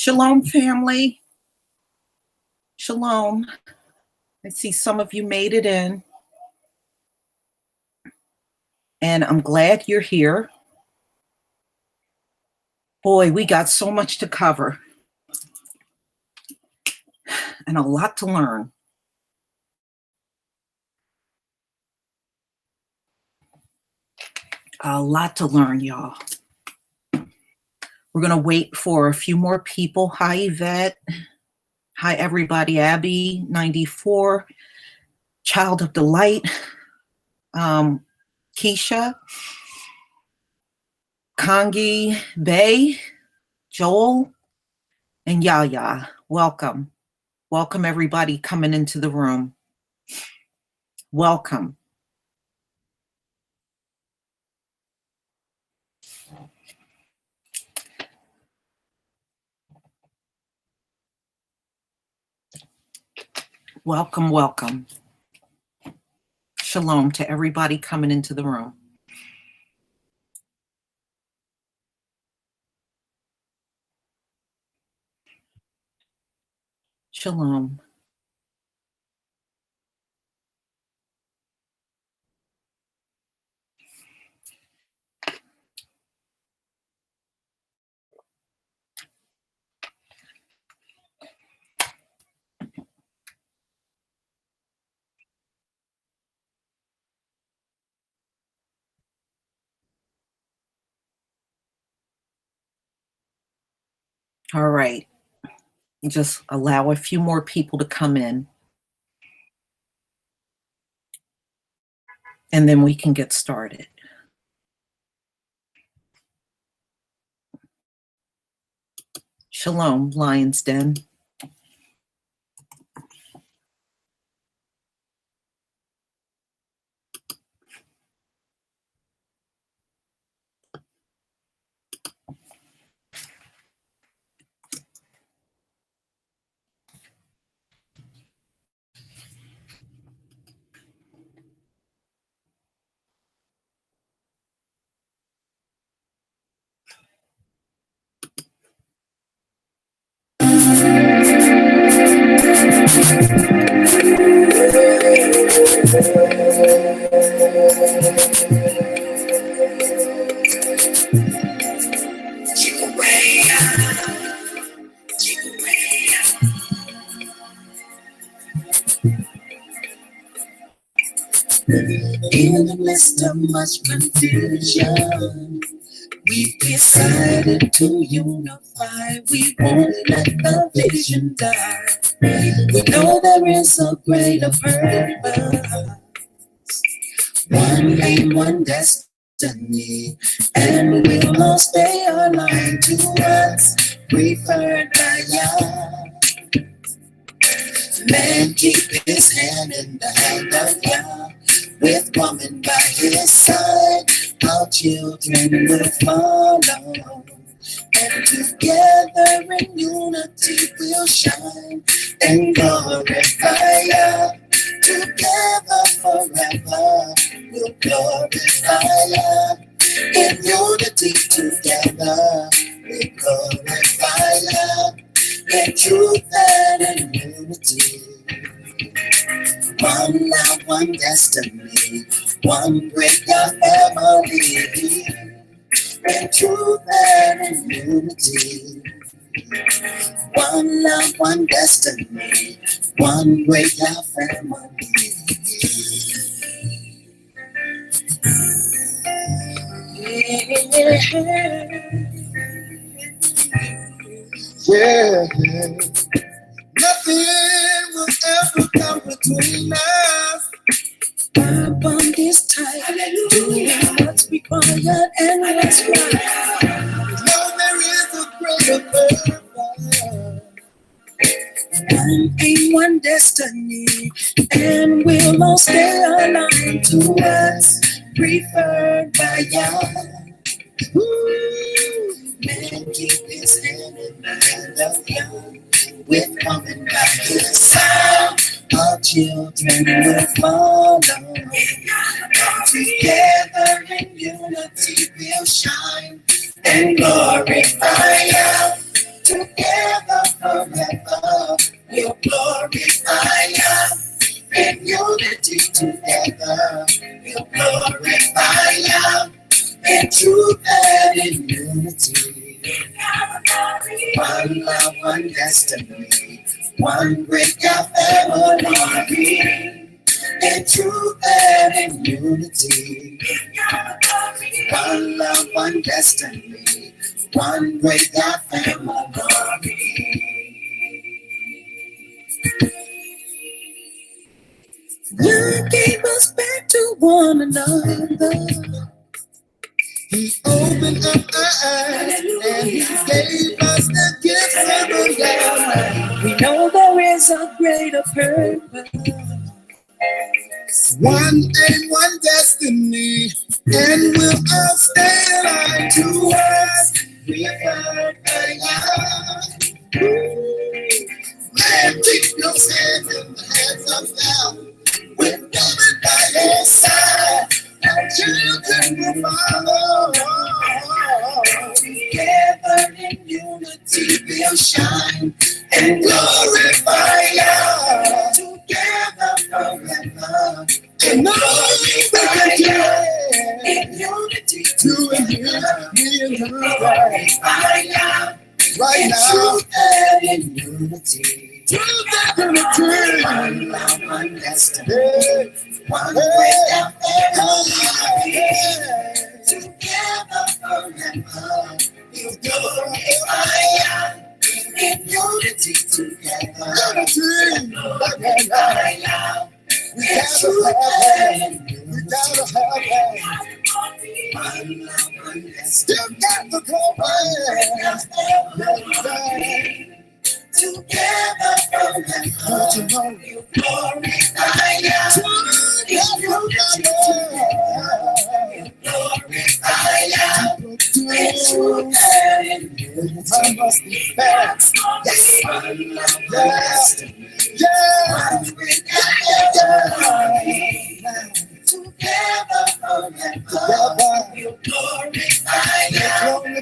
Shalom, family. Shalom. I see some of you made it in, and I'm glad you're here. Boy, we got so much to cover and a lot to learn. A lot to learn, y'all. We're going to wait for a few more people. Hi, Yvette. Hi, everybody. Abby, 94. Child of Delight. Keisha. Kangi, Bay, Joel, and Yaya. Welcome. Welcome, everybody coming into the room. Welcome. Welcome, welcome. Shalom to everybody coming into the room. Shalom. All right. Just allow a few more people to come in, and then we can get started. Shalom, Lion's Den. In the midst of much confusion, we decided to unify. We won't let the vision die. We know there is a greater purpose, one aim, one destiny, and we'll all stay aligned to what's preferred by Yah. Man keep his hand in the hand of Yah. With woman by his side, our children will follow. And together in unity we'll shine and glorify Yah. Together forever we'll glorify Yah. In unity together we glorify Yah. In truth and in unity. One love, one destiny, one great God family. In truth and in unity. One love, one destiny, one great God family. Yeah. Nothing will ever come between us. Our bond is tight. Doing what's required and what's right. Know there is a greater purpose. One aim, one destiny, and we'll all stay aligned to what's preferred by Yah. Man keep his hand in the hand of Yah. With woman by his side, our children will follow. Together in unity we'll shine and glorify Yah. Together forever, we'll glorify you. In unity together, we'll glorify you. In truth and in unity. One love, one destiny, one great family. In truth and in unity. One love, one destiny, one great family. You gave us back to one another. He opened up our eyes and he gave us the gift of the love. We know there is a greater purpose. One aim, one destiny, and we'll all stay alive to us. We are God by God. Man, keep your hands in the hands of God. With woman by your side, our children will follow. Together in unity we'll shine and glorify God. Together forever and glorify God. In unity to and glorify God. Right now, and in unity. One love, one destiny, one great family. Together forever, we'll glorify God. In unity together, glorify God. We gotta have it. One love, one destiny. Still got the glory. Together forever, you glorify God. In unity together, glorify God. In truth and in unity, I must be fast. Yes, one love, one destiny, one great family. Together forever, you glorify God. In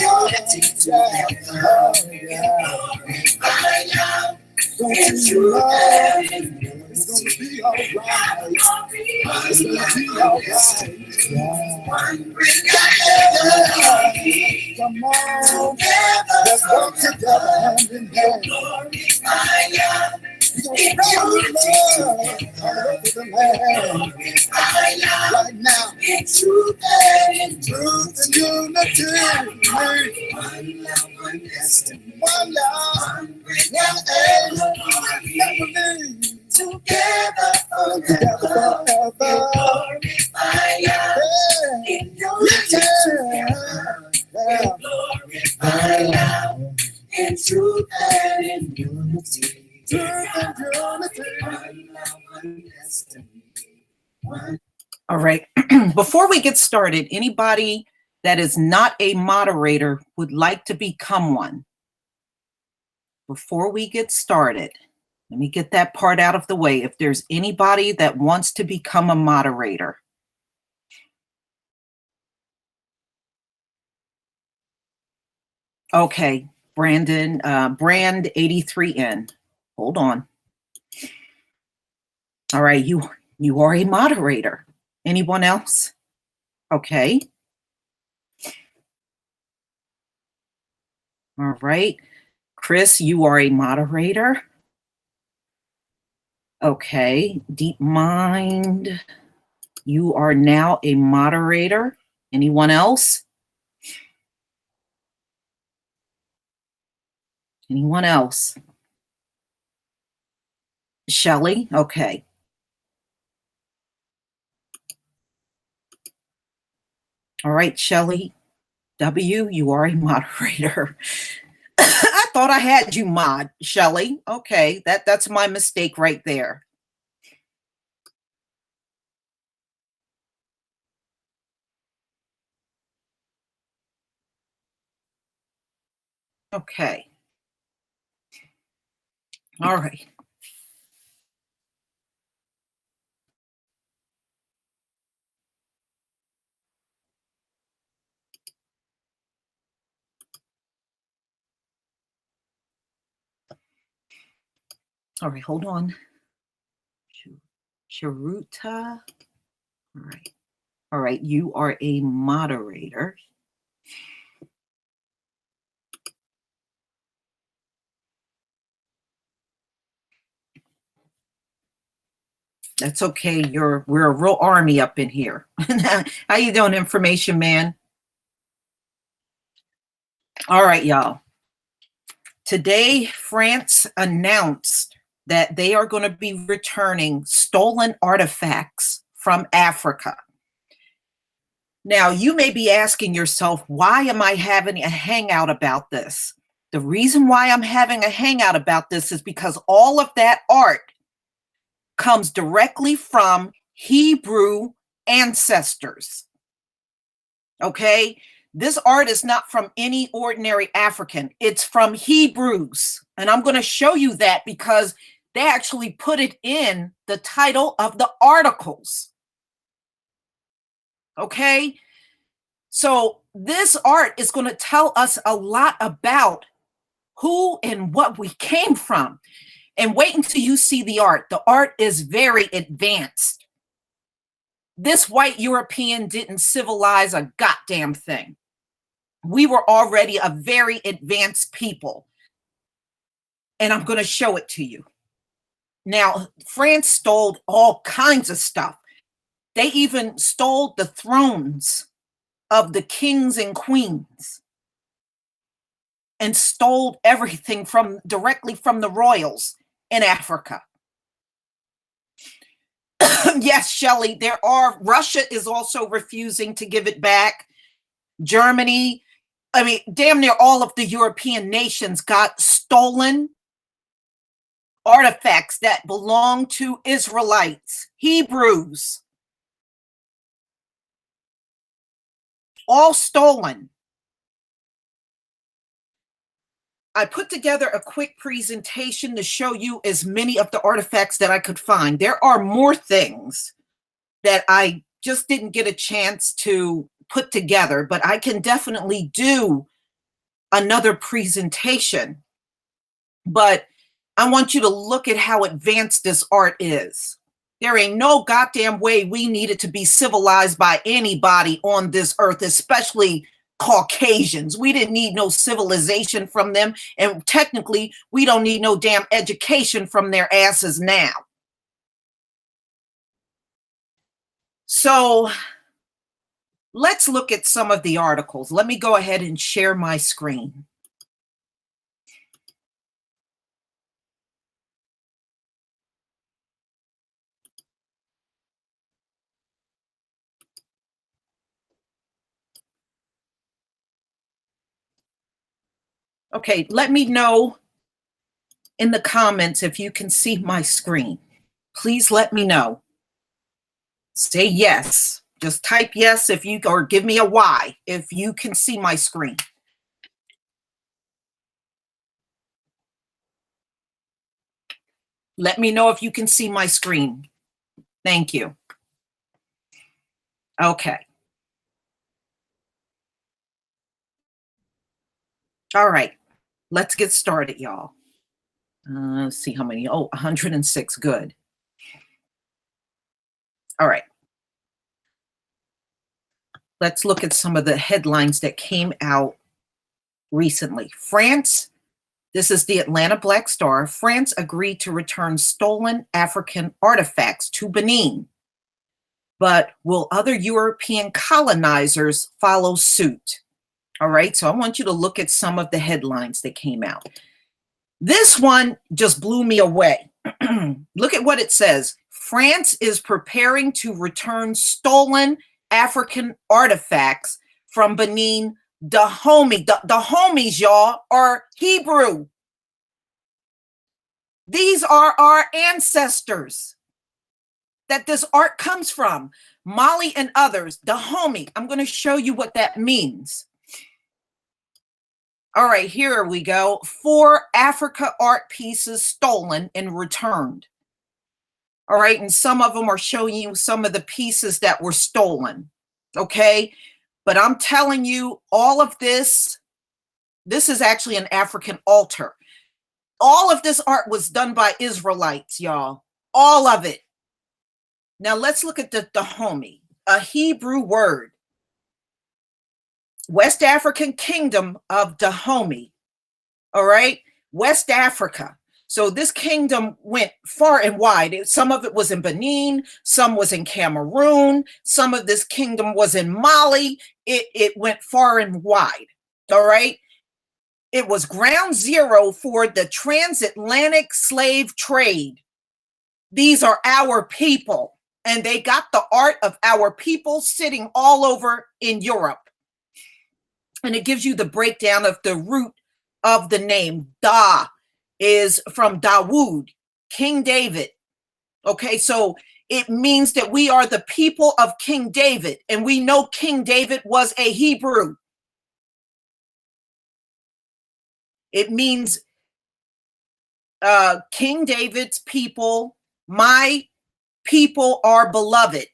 unity together, glorify God. In truth and in unity, it's gonna be alright. It's gonna be alright. One great family. Come on, let's walk together hand in hand. Glorify God. In unity together, glorify God. Right now, in truth and in unity. One love, one destiny, one love, one great family. Together forever, glorify God. In unity together, glorify God. In truth and in unity. All right. Before we get started, anybody that is not a moderator would like to become one? Before we get started, let me get that part out of the way. If there's anybody that wants to become a moderator. Okay, Brandon, Brand 83N. Hold on. All right, you are a moderator. Anyone else? Okay. All right. Chris, you are a moderator. Okay. Deep Mind, you are now a moderator. Anyone else? Anyone else? Shelley, okay. All right, Shelley W., you are a moderator. I thought I had you mod, Shelley. Okay, that's my mistake right there. Okay. All right. All right, hold on. Charuta. All right. All right, you are a moderator. That's okay. We're a real army up in here. How you doing, information man? All right, y'all. Today, France announced that they are going to be returning stolen artifacts from Africa. Now, you may be asking yourself, why am I having a hangout about this? The reason why I'm having a hangout about this is because all of that art comes directly from Hebrew ancestors. Okay? This art is not from any ordinary African. It's from Hebrews. And I'm going to show you that because they actually put it in the title of the articles. Okay? So this art is going to tell us a lot about who and what we came from. And wait until you see the art. The art is very advanced. This white European didn't civilize a goddamn thing. We were already a very advanced people. And I'm going to show it to you. Now, France stole all kinds of stuff. They even stole the thrones of the kings and queens and stole everything directly from the royals in Africa. Yes, Shelley, Russia is also refusing to give it back. Germany, I mean, damn near all of the European nations got stolen artifacts that belong to Israelites, Hebrews, all stolen. I put together a quick presentation to show you as many of the artifacts that I could find. There are more things that I just didn't get a chance to put together, but I can definitely do another presentation. But I want you to look at how advanced this art is. There ain't no goddamn way we needed to be civilized by anybody on this earth, especially Caucasians. We didn't need no civilization from them. And technically, we don't need no damn education from their asses now. So let's look at some of the articles. Let me go ahead and share my screen. Okay, let me know in the comments if you can see my screen. Please let me know. Say yes. Just type yes or give me a Y if you can see my screen. Let me know if you can see my screen. Thank you. Okay. All right. Let's get started, y'all. Let's see how many. Oh, 106. Good. All right. Let's look at some of the headlines that came out recently. France, this is the Atlanta Black Star. France agreed to return stolen African artifacts to Benin. But will other European colonizers follow suit? All right, so I want you to look at some of the headlines that came out. This one just blew me away. Look at what it says. France is preparing to return stolen African artifacts from Benin. The homies, y'all, are Hebrew. These are our ancestors that this art comes from. Molly and others, the homie. I'm going to show you what that means. All right, here we go. 4 Africa art pieces stolen and returned. All right, and some of them are showing you some of the pieces that were stolen. Okay, but I'm telling you, all of this is actually an African altar. All of this art was done by Israelites, y'all. All of it. Now let's look at the Dahomey, a Hebrew word. West African kingdom of Dahomey. All right. West Africa. So this kingdom went far and wide. Some of it was in Benin, some was in Cameroon, some of this kingdom was in Mali. It went far and wide. All right. It was ground zero for the transatlantic slave trade. These are our people, and they got the art of our people sitting all over in Europe. And it gives you the breakdown of the root of the name. Da is from Dawood, King David. Okay, so it means that we are the people of King David, and we know King David was a Hebrew. It means King David's people, my people are beloved.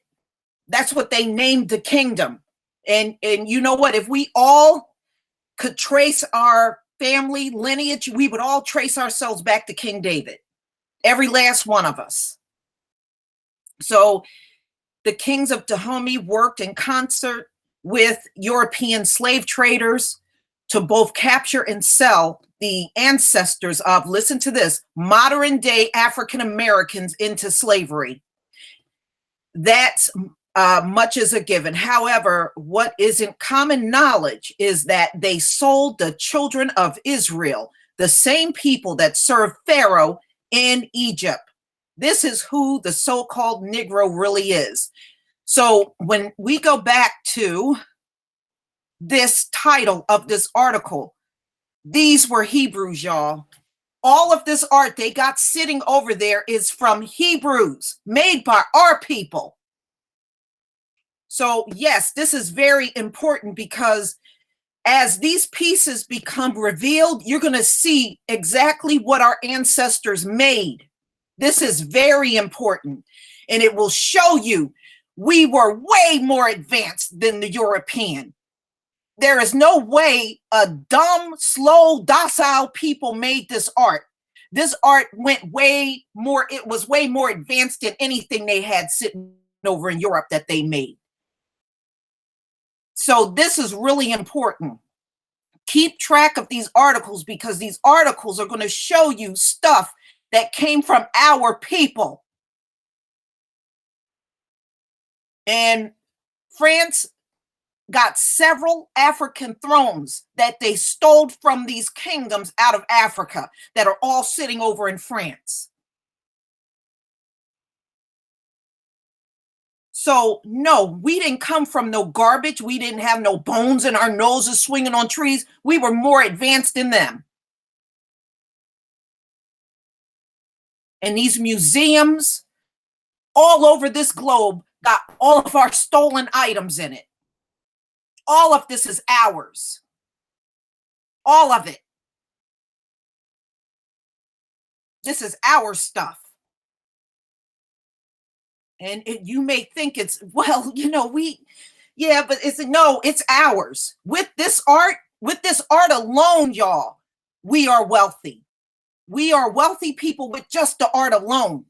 That's what they named the kingdom. And you know what? If we all could trace our family lineage, we would all trace ourselves back to King David. Every last one of us. So the kings of Dahomey worked in concert with European slave traders to both capture and sell the ancestors of, listen to this, modern day African Americans into slavery. That's much is a given. However, what isn't common knowledge is that they sold the children of Israel, the same people that served Pharaoh in Egypt. This is who the so-called Negro really is. So when we go back to this title of this article, these were Hebrews, y'all. All of this art they got sitting over there is from Hebrews, made by our people. So yes, this is very important because as these pieces become revealed, you're going to see exactly what our ancestors made. This is very important, and it will show you we were way more advanced than the European. There is no way a dumb, slow, docile people made this art. This art went way more, it was way more advanced than anything they had sitting over in Europe that they made. So this is really important. Keep track of these articles because these articles are going to show you stuff that came from our people. And France got several African thrones that they stole from these kingdoms out of Africa that are all sitting over in France. So no, we didn't come from no garbage. We didn't have no bones in our noses swinging on trees. We were more advanced than them. And these museums all over this globe got all of our stolen items in it. All of this is ours. All of it. This is our stuff. And you may think it's, well, you know, yeah, but no, it's ours. With this art alone, y'all, we are wealthy. We are wealthy people with just the art alone.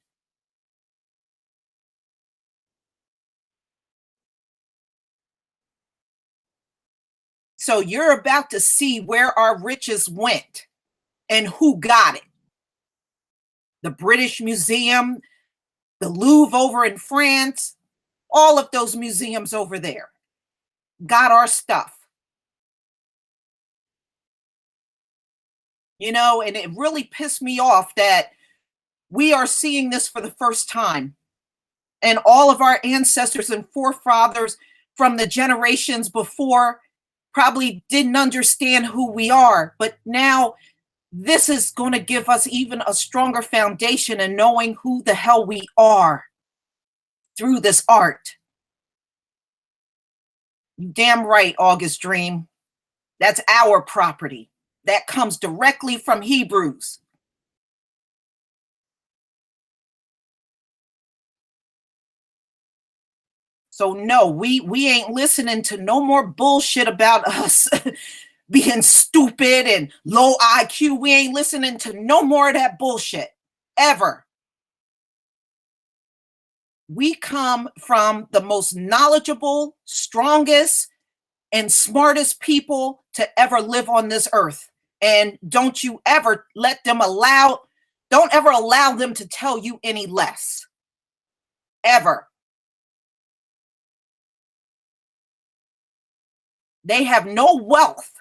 So you're about to see where our riches went and who got it. The British Museum, the Louvre over in France, all of those museums over there got our stuff. You know, and it really pissed me off that we are seeing this for the first time. And all of our ancestors and forefathers from the generations before probably didn't understand who we are. But now this is going to give us even a stronger foundation in knowing who the hell we are through this art. You damn right, August Dream. That's our property. That comes directly from Hebrews. So no, we ain't listening to no more bullshit about us being stupid and low IQ. We ain't listening to no more of that bullshit, ever. We come from the most knowledgeable, strongest, and smartest people to ever live on this earth. And don't you ever don't ever allow them to tell you any less. Ever. They have no wealth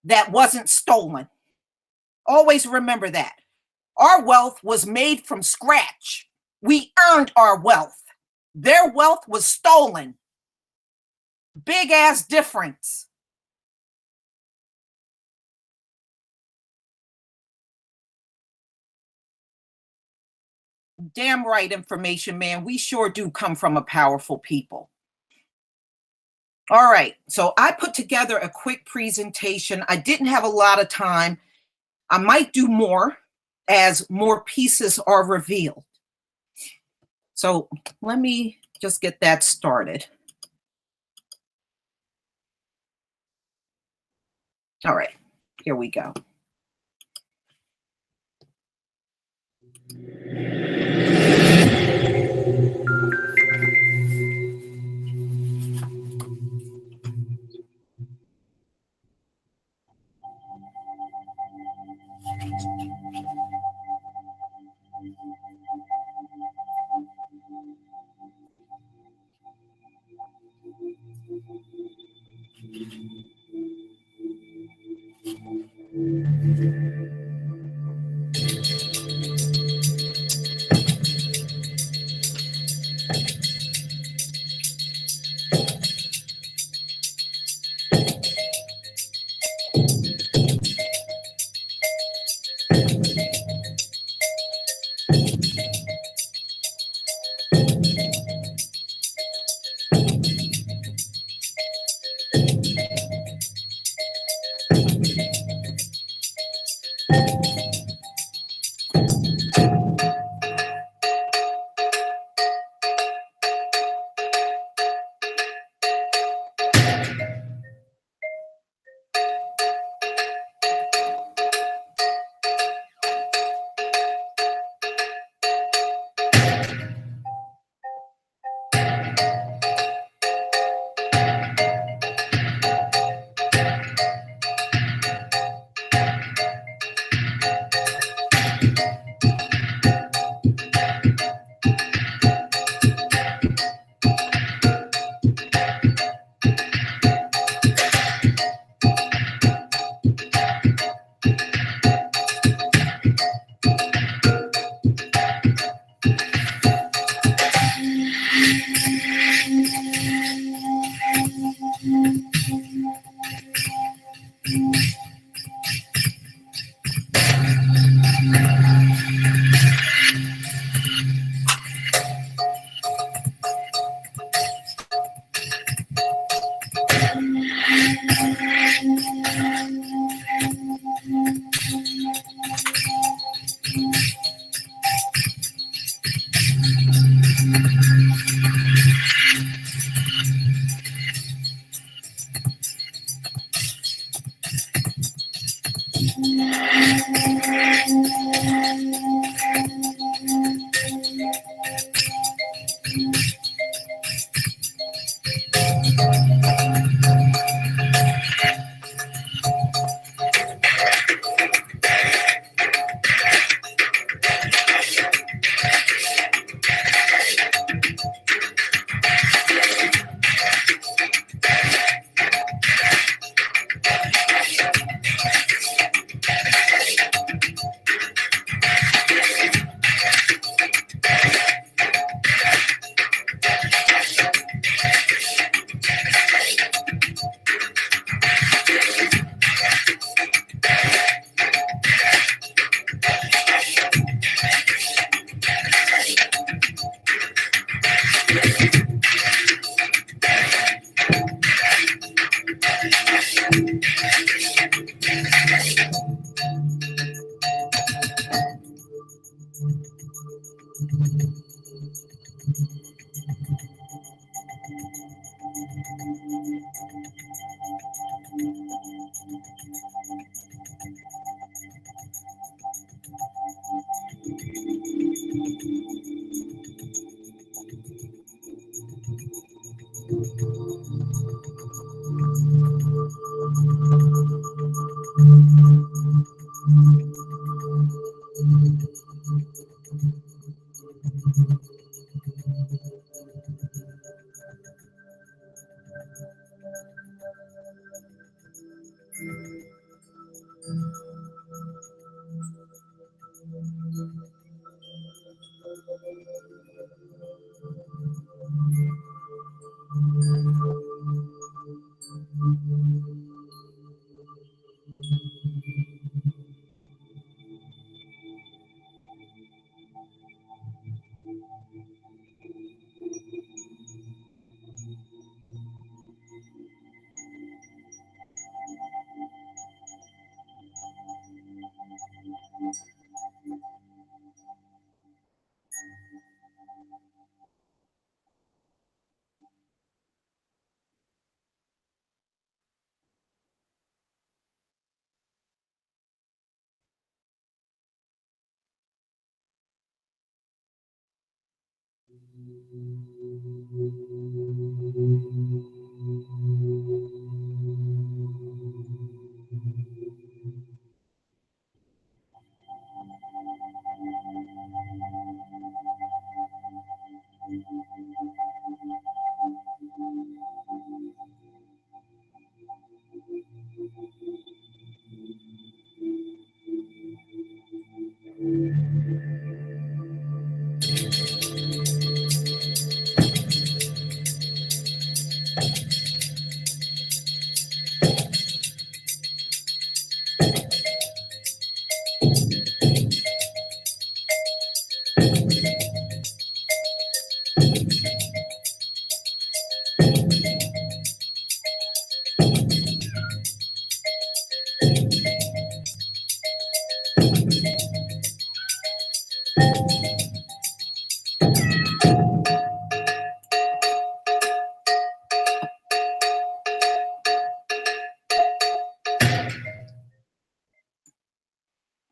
that wasn't stolen. Always remember that. Our wealth was made from scratch. We earned our wealth. Their wealth was stolen. Big ass difference. Damn right, information man. We sure do come from a powerful people. All right, so I put together a quick presentation. I didn't have a lot of time. I might do more as more pieces are revealed. So let me just get that started. All right, here we go.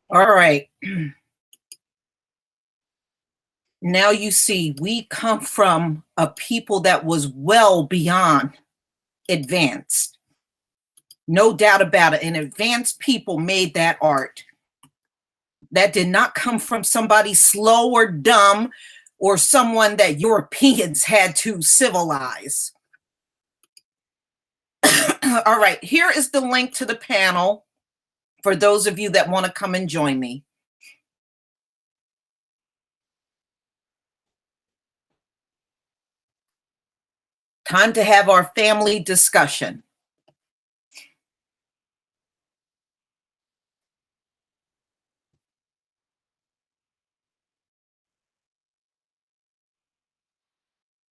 All right. Now you see, we come from a people that was well beyond advanced. No doubt about it. And advanced people made that art. That did not come from somebody slow or dumb or someone that Europeans had to civilize. All right, here is the link to the panel for those of you that want to come and join me. Time to have our family discussion.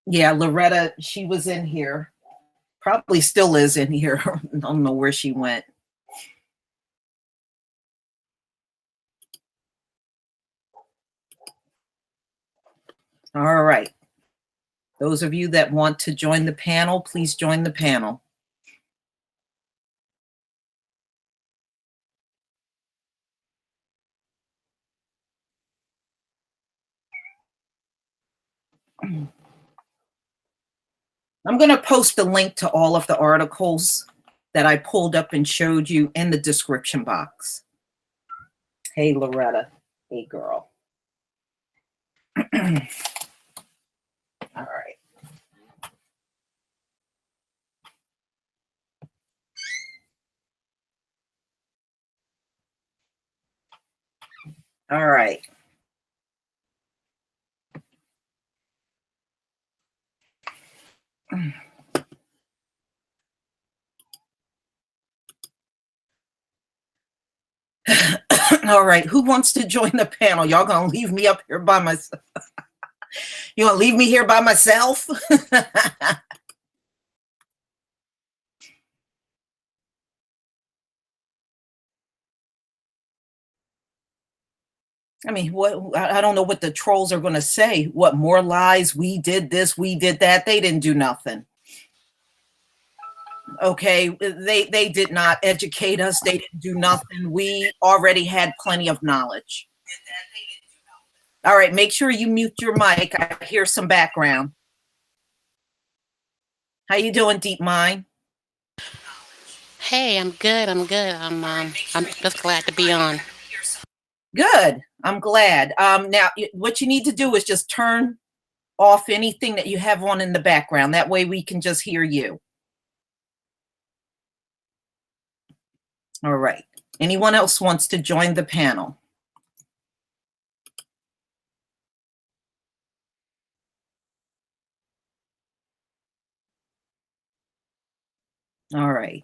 Yeah, Loretta, she was in here. Probably still is in here. I don't know where she went. All right. Those of you that want to join the panel, please join the panel. I'm going to post a link to all of the articles that I pulled up and showed you in the description box. Hey, Loretta. Hey, girl. All right. All right. All right. Who wants to join the panel? Y'all gonna leave me up here by myself? You gonna leave me here by myself? I mean, what? I don't know what the trolls are going to say. What, more lies? We did this, we did that. They didn't do nothing. Okay, they did not educate us. They didn't do nothing. We already had plenty of knowledge. All right, make sure you mute your mic. I hear some background. How you doing, Deep Mind? Hey, I'm good. I'm good. I'm just glad to be on. Good. I'm glad. Now, what you need to do is just turn off anything that you have on in the background. That way we can just hear you. All right. Anyone else wants to join the panel? All right.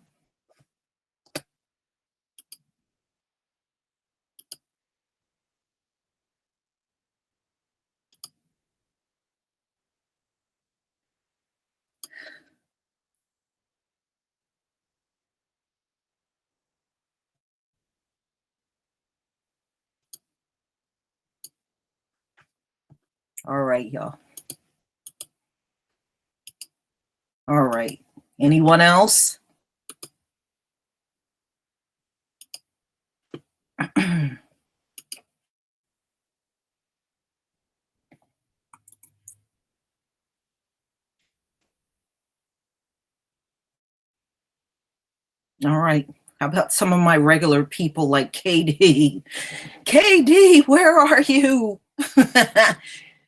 All right, y'all. All right. Anyone else? All right. How about some of my regular people like KD? KD, where are you?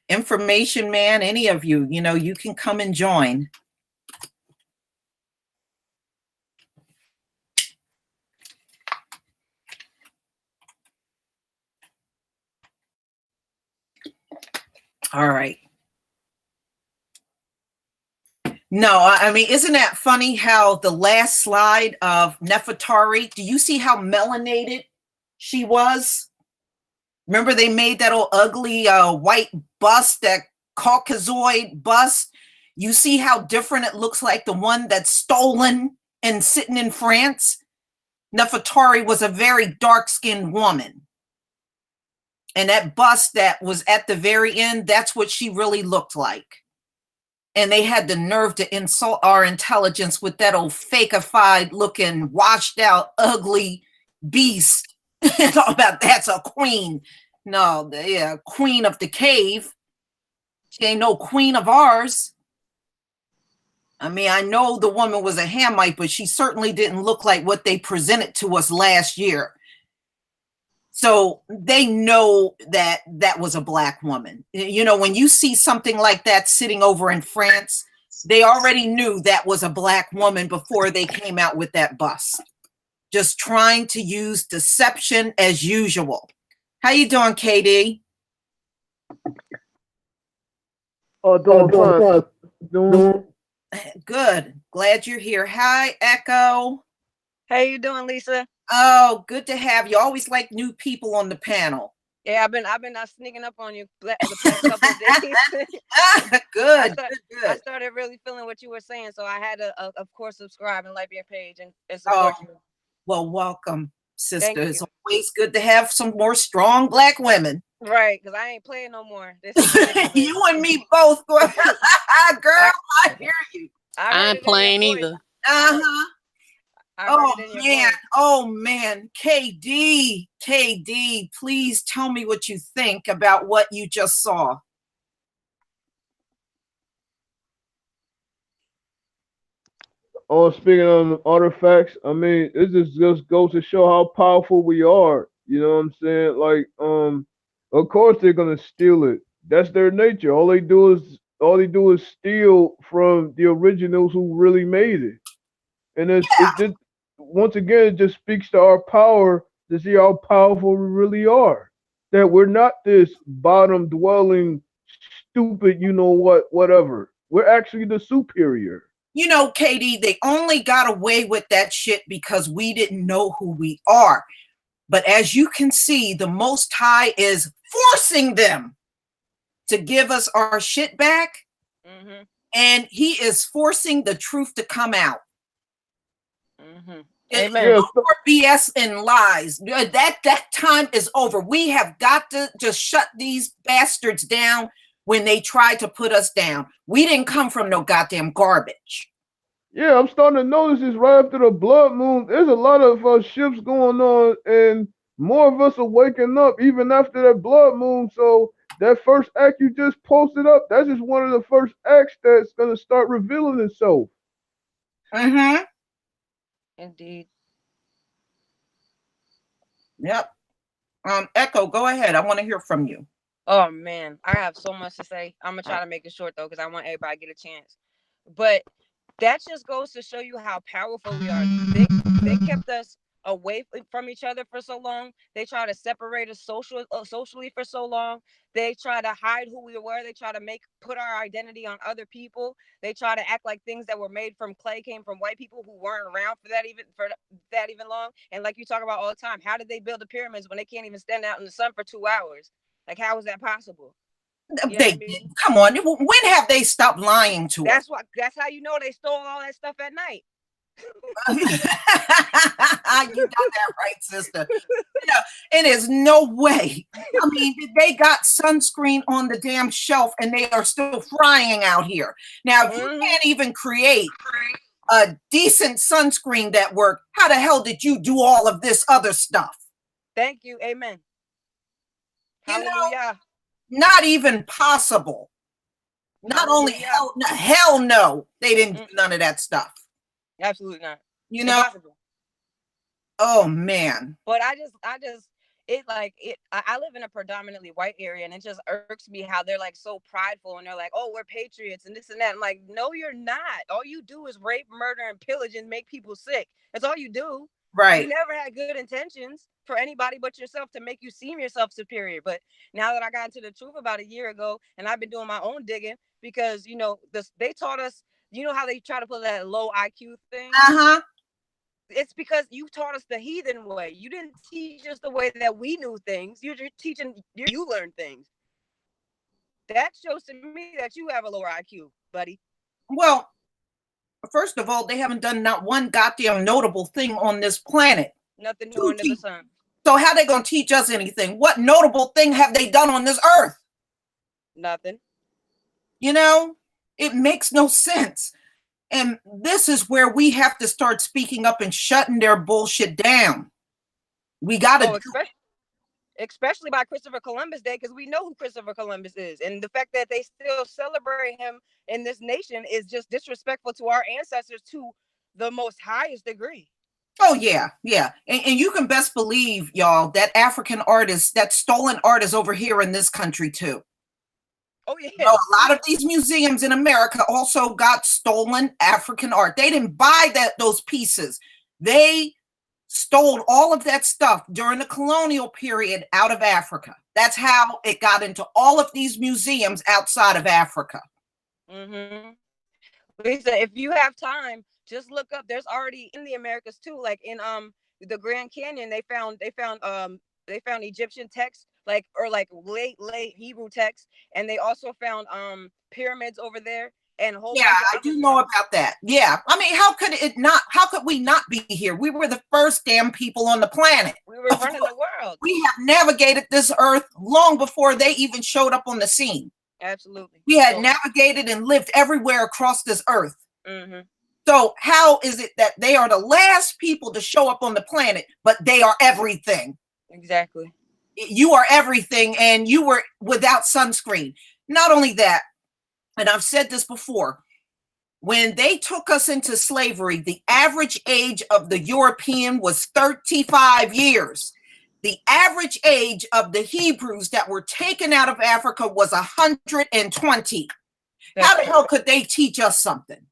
Information man, any of you, you can come and join. All right. No, I mean, isn't that funny how the last slide of Nefertari, do you see how melanated she was? Remember they made that old ugly white bust, that Caucasoid bust? You see how different it looks like the one that's stolen and sitting in France? Nefertari was a very dark-skinned woman. And that bust that was at the very end, that's what she really looked like. And they had the nerve to insult our intelligence with that old fakeified looking, washed out, ugly beast. And all about that's a queen. No, the queen of the cave. She ain't no queen of ours. I mean, I know the woman was a Hamite, but she certainly didn't look like what they presented to us last year. So they know that that was a Black woman. When you see something like that sitting over in France, they already knew that was a Black woman before they came out with that bust. Just trying to use deception as usual. How you doing, KD? Doing fine. Doing Good. Glad you're here. Hi, Echo. How you doing, Lisa? Oh, good to have you. Always like new people on the panel. Yeah, I've been sneaking up on you the past couple of days. Good. I started really feeling what you were saying, so I had to, of course, subscribe and like your page and support you. Well, welcome, sister. Thank you. It's always good to have some more strong Black women. Right, because I ain't playing no more. You and me both, girl. I hear you. I ain't playing either. Uh-huh. Oh man, KD, please tell me what you think about what you just saw. speaking on artifacts, I mean, it just goes to show how powerful we are. You know what I'm saying? Like, of course they're gonna steal it. That's their nature. All they do is steal from the originals who really made it. And it just once again it just speaks to our power to see how powerful we really are. That we're not this bottom dwelling, stupid, whatever. We're actually the superior. Katie, they only got away with that shit because we didn't know who we are. But as you can see, the Most High is forcing them to give us our shit back. Mm-hmm. And he is forcing the truth to come out. Mm-hmm. Amen. No more BS and lies. That time is over. We have got to just shut these bastards down when they tried to put us down. We didn't come from no goddamn garbage. Yeah, I'm starting to notice this right after the blood moon. There's a lot of shifts going on, and more of us are waking up even after that blood moon. So that first act you just posted up, that's just one of the first acts that's going to start revealing itself. Mm-hmm. Indeed. Yep. Echo, go ahead. I want to hear from you. Oh man, I have so much to say. I'm gonna try to make it short though, because I want everybody to get a chance. But that just goes to show you how powerful we are. They kept us away from each other for so long. They try to separate us socially for so long. They try to hide who we were. They try to put our identity on other people. They try to act like things that were made from clay came from white people who weren't around for that even long. And like you talk about all the time, how did they build the pyramids when they can't even stand out in the sun for 2 hours? Like, how is that possible? You know what I They mean? come on. When have they stopped lying to us? That's how you know they stole all that stuff at night. You got that right, sister. It is no way. I mean, they got sunscreen on the damn shelf and they are still frying out here. Now, if you can't even create a decent sunscreen that worked, how the hell did you do all of this other stuff? Thank you. Amen. Hallelujah. Not even possible. Not only hell no, they didn't do none of that stuff. Absolutely not. Impossible. Oh man. But I live in a predominantly white area, and it just irks me how they're like so prideful and they're like, oh, we're patriots and this and that. I'm like, no, you're not. All you do is rape, murder, and pillage and make people sick. That's all you do. Right. You never had good intentions for anybody but yourself to make you seem yourself superior. But now that I got into the truth about a year ago, and I've been doing my own digging, because they taught us, how they try to put that low IQ thing. It's because you taught us the heathen way. You didn't teach us the way that we knew things. You're teaching you learn things. That shows to me that you have a lower IQ, buddy. Well, first of all, they haven't done not one goddamn notable thing on this planet. Nothing new under the sun. So how they gonna teach us anything? What notable thing have they done on this earth? Nothing. It makes no sense. And this is where we have to start speaking up and shutting their bullshit down. We got to especially by Christopher Columbus Day, because we know who Christopher Columbus is. And the fact that they still celebrate him in this nation is just disrespectful to our ancestors to the most highest degree. Oh, yeah, yeah. And you can best believe, y'all, that African artist, that stolen art is over here in this country, too. Oh, yeah. A lot of these museums in America also got stolen African art. They didn't buy those pieces. They stole all of that stuff during the colonial period out of Africa. That's how it got into all of these museums outside of Africa. Lisa, if you have time, just look up. There's already in the Americas too, like in the Grand Canyon, they found Egyptian text, like late Hebrew text, and they also found pyramids over there. And I do know about that. Yeah. I mean, how could we not be here? We were the first damn people on the planet. We were running the world. We have navigated this earth long before they even showed up on the scene. Absolutely. We had navigated and lived everywhere across this earth. Mm-hmm. So how is it that they are the last people to show up on the planet, but they are everything? Exactly. You are everything, and you were without sunscreen. Not only that, and I've said this before, when they took us into slavery, the average age of the European was 35 years. The average age of the Hebrews that were taken out of Africa was 120. How the hell could they teach us something?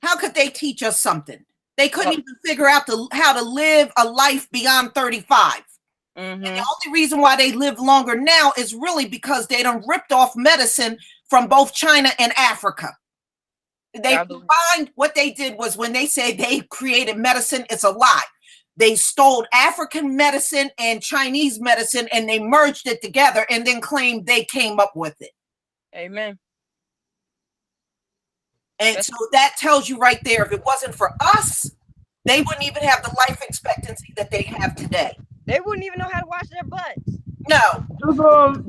How could they teach us something? They couldn't even figure out how to live a life beyond 35. And the only reason why they live longer now is really because they done ripped off medicine from both China and Africa. They combined. What they did was, when they say they created medicine, it's a lie. They stole African medicine and Chinese medicine and they merged it together and then claimed they came up with it. Amen. And so that tells you right there, if it wasn't for us, they wouldn't even have the life expectancy that they have today. They wouldn't even know how to wash their butts. No.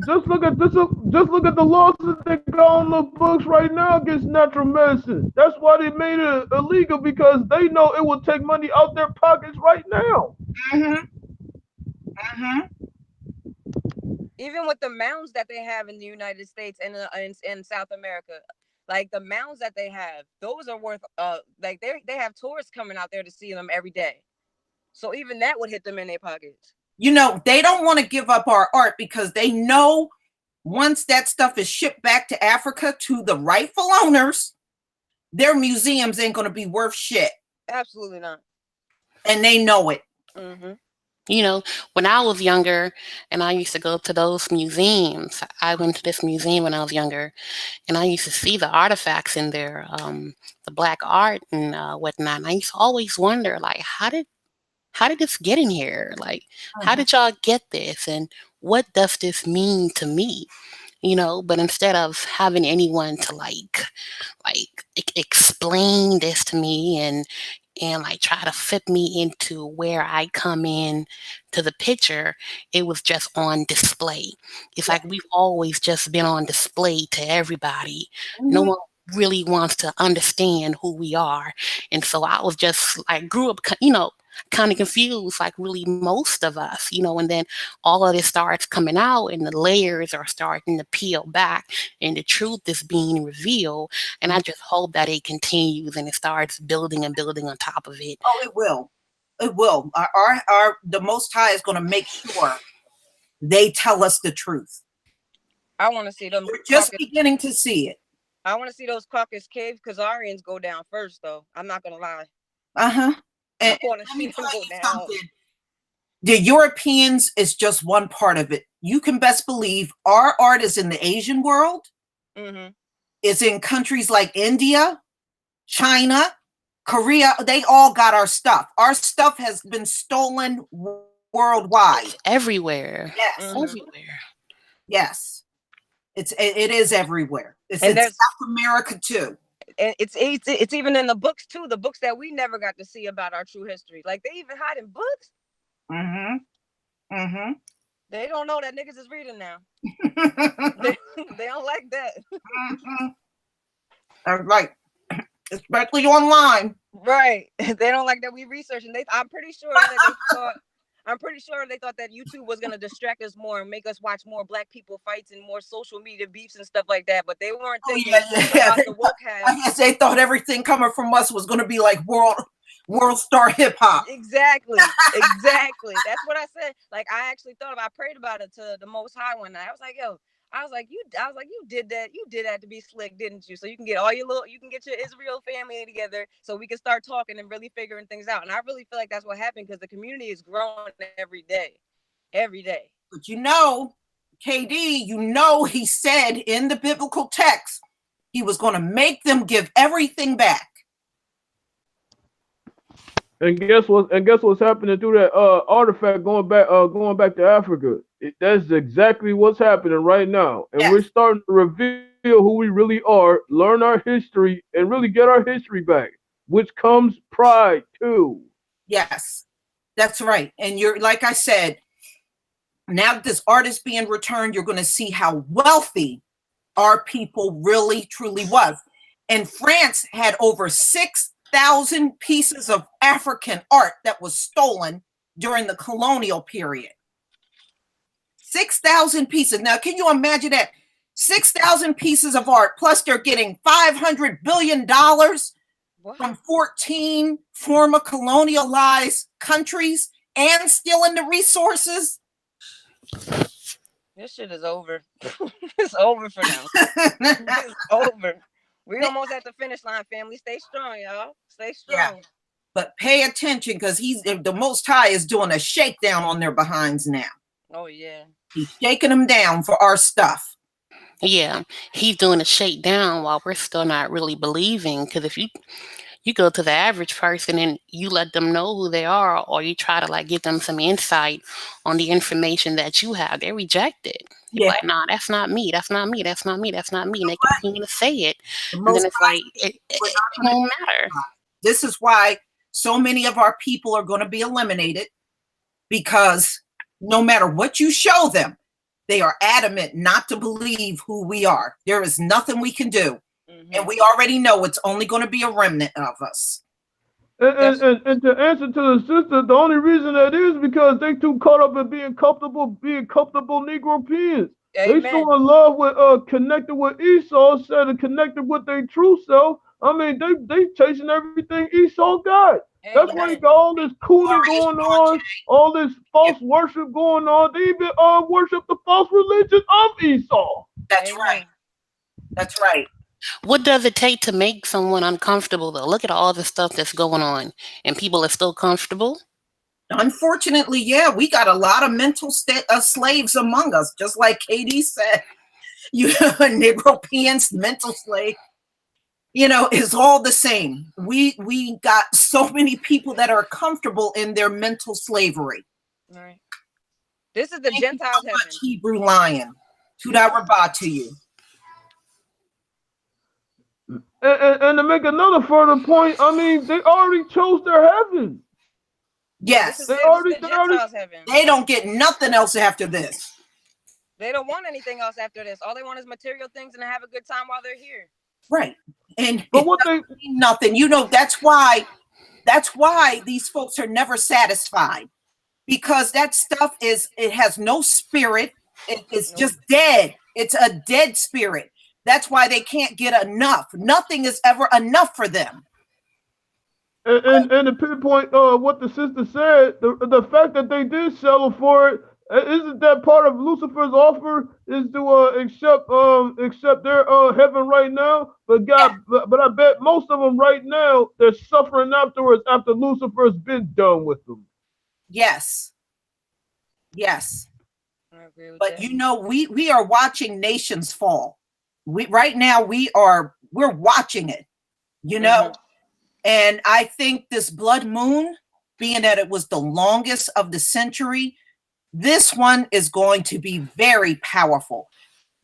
Just look at this. Just look at the laws that they got on the books right now against natural medicine. That's why they made it illegal, because they know it will take money out their pockets right now. Even with the mounds that they have in the United States and in South America, Like the mounds that they have, those are worth like they have tourists coming out there to see them every day. So even that would hit them in their pockets. You know, they don't want to give up our art because they know once that stuff is shipped back to Africa to the rightful owners, their museums ain't going to be worth shit. Absolutely not. And they know it. Mm-hmm. You know, when I was younger and I used to go to those museums, I went to this museum when I was younger, and I used to see the artifacts in there, the black art and whatnot. And I used to always wonder, like, how did this get in here? Like, how did y'all get this? And what does this mean to me? You know, but instead of having anyone to like explain this to me and like try to fit me into where I come in to the picture, it was just on display. It's like we've always just been on display to everybody. No one really wants to understand who we are. And so I was just like, grew up, you know, kind of confused, like really most of us, you know, and then all of this starts coming out and the layers are starting to peel back and the truth is being revealed. And I just hope that it continues and it starts building and building on top of it. Oh, it will. It will. The Most High is going to make sure they tell us the truth. I want to see them. We're just beginning to see it. I want to see those Caucasus Cave Khazarians go down first, though. I'm not going to lie. And want to see them go down. The Europeans is just one part of it. You can best believe our art is in the Asian world. It's in countries like India, China, Korea. They all got our stuff. Our stuff has been stolen worldwide. It's everywhere. Yes. Everywhere. Yes. It is everywhere. It's in South America too. And it's even in the books too. The books that we never got to see about our true history. Like they even hide in books. They don't know that niggas is reading now. they don't like that. Right. Especially online. Right. They don't like that we researching. I'm pretty sure they thought that YouTube was gonna distract us more and make us watch more black people fights and more social media beefs and stuff like that. But they weren't thinking about the woke half. I guess they thought everything coming from us was gonna be like world star hip hop. Exactly. That's what I said. Like I actually I prayed about it to the Most High one night. I was like, yo, you did that to be slick, didn't you? So you can get you can get your Israel family together so we can start talking and really figuring things out. And I really feel like that's what happened because the community is growing every day. But you know, KD, he said in the biblical text, he was going to make them give everything back. And guess what's happening through that artifact going back to Africa? That's exactly what's happening right now. And we're starting to reveal who we really are, learn our history, and really get our history back, which comes pride too. Yes, that's right. And you're, like I said, now that this art is being returned, you're going to see how wealthy our people really, truly was. And France had over 6,000 pieces of African art that was stolen during the colonial period. 6,000 pieces. Now, can you imagine that? 6,000 pieces of art, plus they're getting $500 billion from 14 former colonialized countries and stealing the resources. This shit is over. It's over for them. It's over. We almost at the finish line, family. Stay strong, y'all. Stay strong. Yeah. But pay attention because the Most High is doing a shakedown on their behinds now. Oh, yeah. He's shaking them down for our stuff. Yeah, he's doing a shakedown while we're still not really believing. Because if you go to the average person and you let them know who they are, or you try to like give them some insight on the information that you have, they reject it. They're like, nah, that's not me. That's not me. That's not me. That's not me. And they continue to say it. And then it's like, it won't matter. This is why so many of our people are going to be eliminated, because no matter what you show them, they are adamant not to believe who we are. There is nothing we can do. And we already know it's only going to be a remnant of us. And to answer to the sister, the only reason that is because they too caught up in being comfortable Negropeans. They Amen. so in love with connected with Esau instead of connected with their true self. I mean, they chasing everything Esau got. That's why you Amen. got all this cooning Glory is going on, all this yeah, false worship going on. They even worship the false religion of Esau. that's right. Amen. That's right. What does it take to make someone uncomfortable, though? Look at all the stuff that's going on, and people are still comfortable. Unfortunately, yeah, we got a lot of mental slaves among us, just like Katie said. You Negropeans, mental slave. You know, is all the same. We got so many people that are comfortable in their mental slavery. All right. This is the Thank you so Gentiles' much, heaven. Hebrew Lion. Tuda Rabah to you. And to make another further point, I mean, they already chose their heaven. Yeah, this is Yes, it. This is the They already. Gentiles' heaven. they don't get nothing else after this. They don't want anything else after this. All they want is material things and to have a good time while they're here. Right. And But it what they doesn't mean nothing. You know, that's why these folks are never satisfied. Because that stuff it has no spirit. It's Nope. just dead. It's a dead spirit. That's why they can't get enough. Nothing is ever enough for them. and to pinpoint what the sister said, the fact that they did settle for it, isn't that part of Lucifer's offer is to accept their heaven right now? But God, but I bet most of them right now they're suffering afterwards after Lucifer's been done with them. Yes. Yes. I agree with But that. you know, we are watching nations fall. We right now we're watching it, you know. And I think this blood moon, being that it was the longest of the century, this one is going to be very powerful.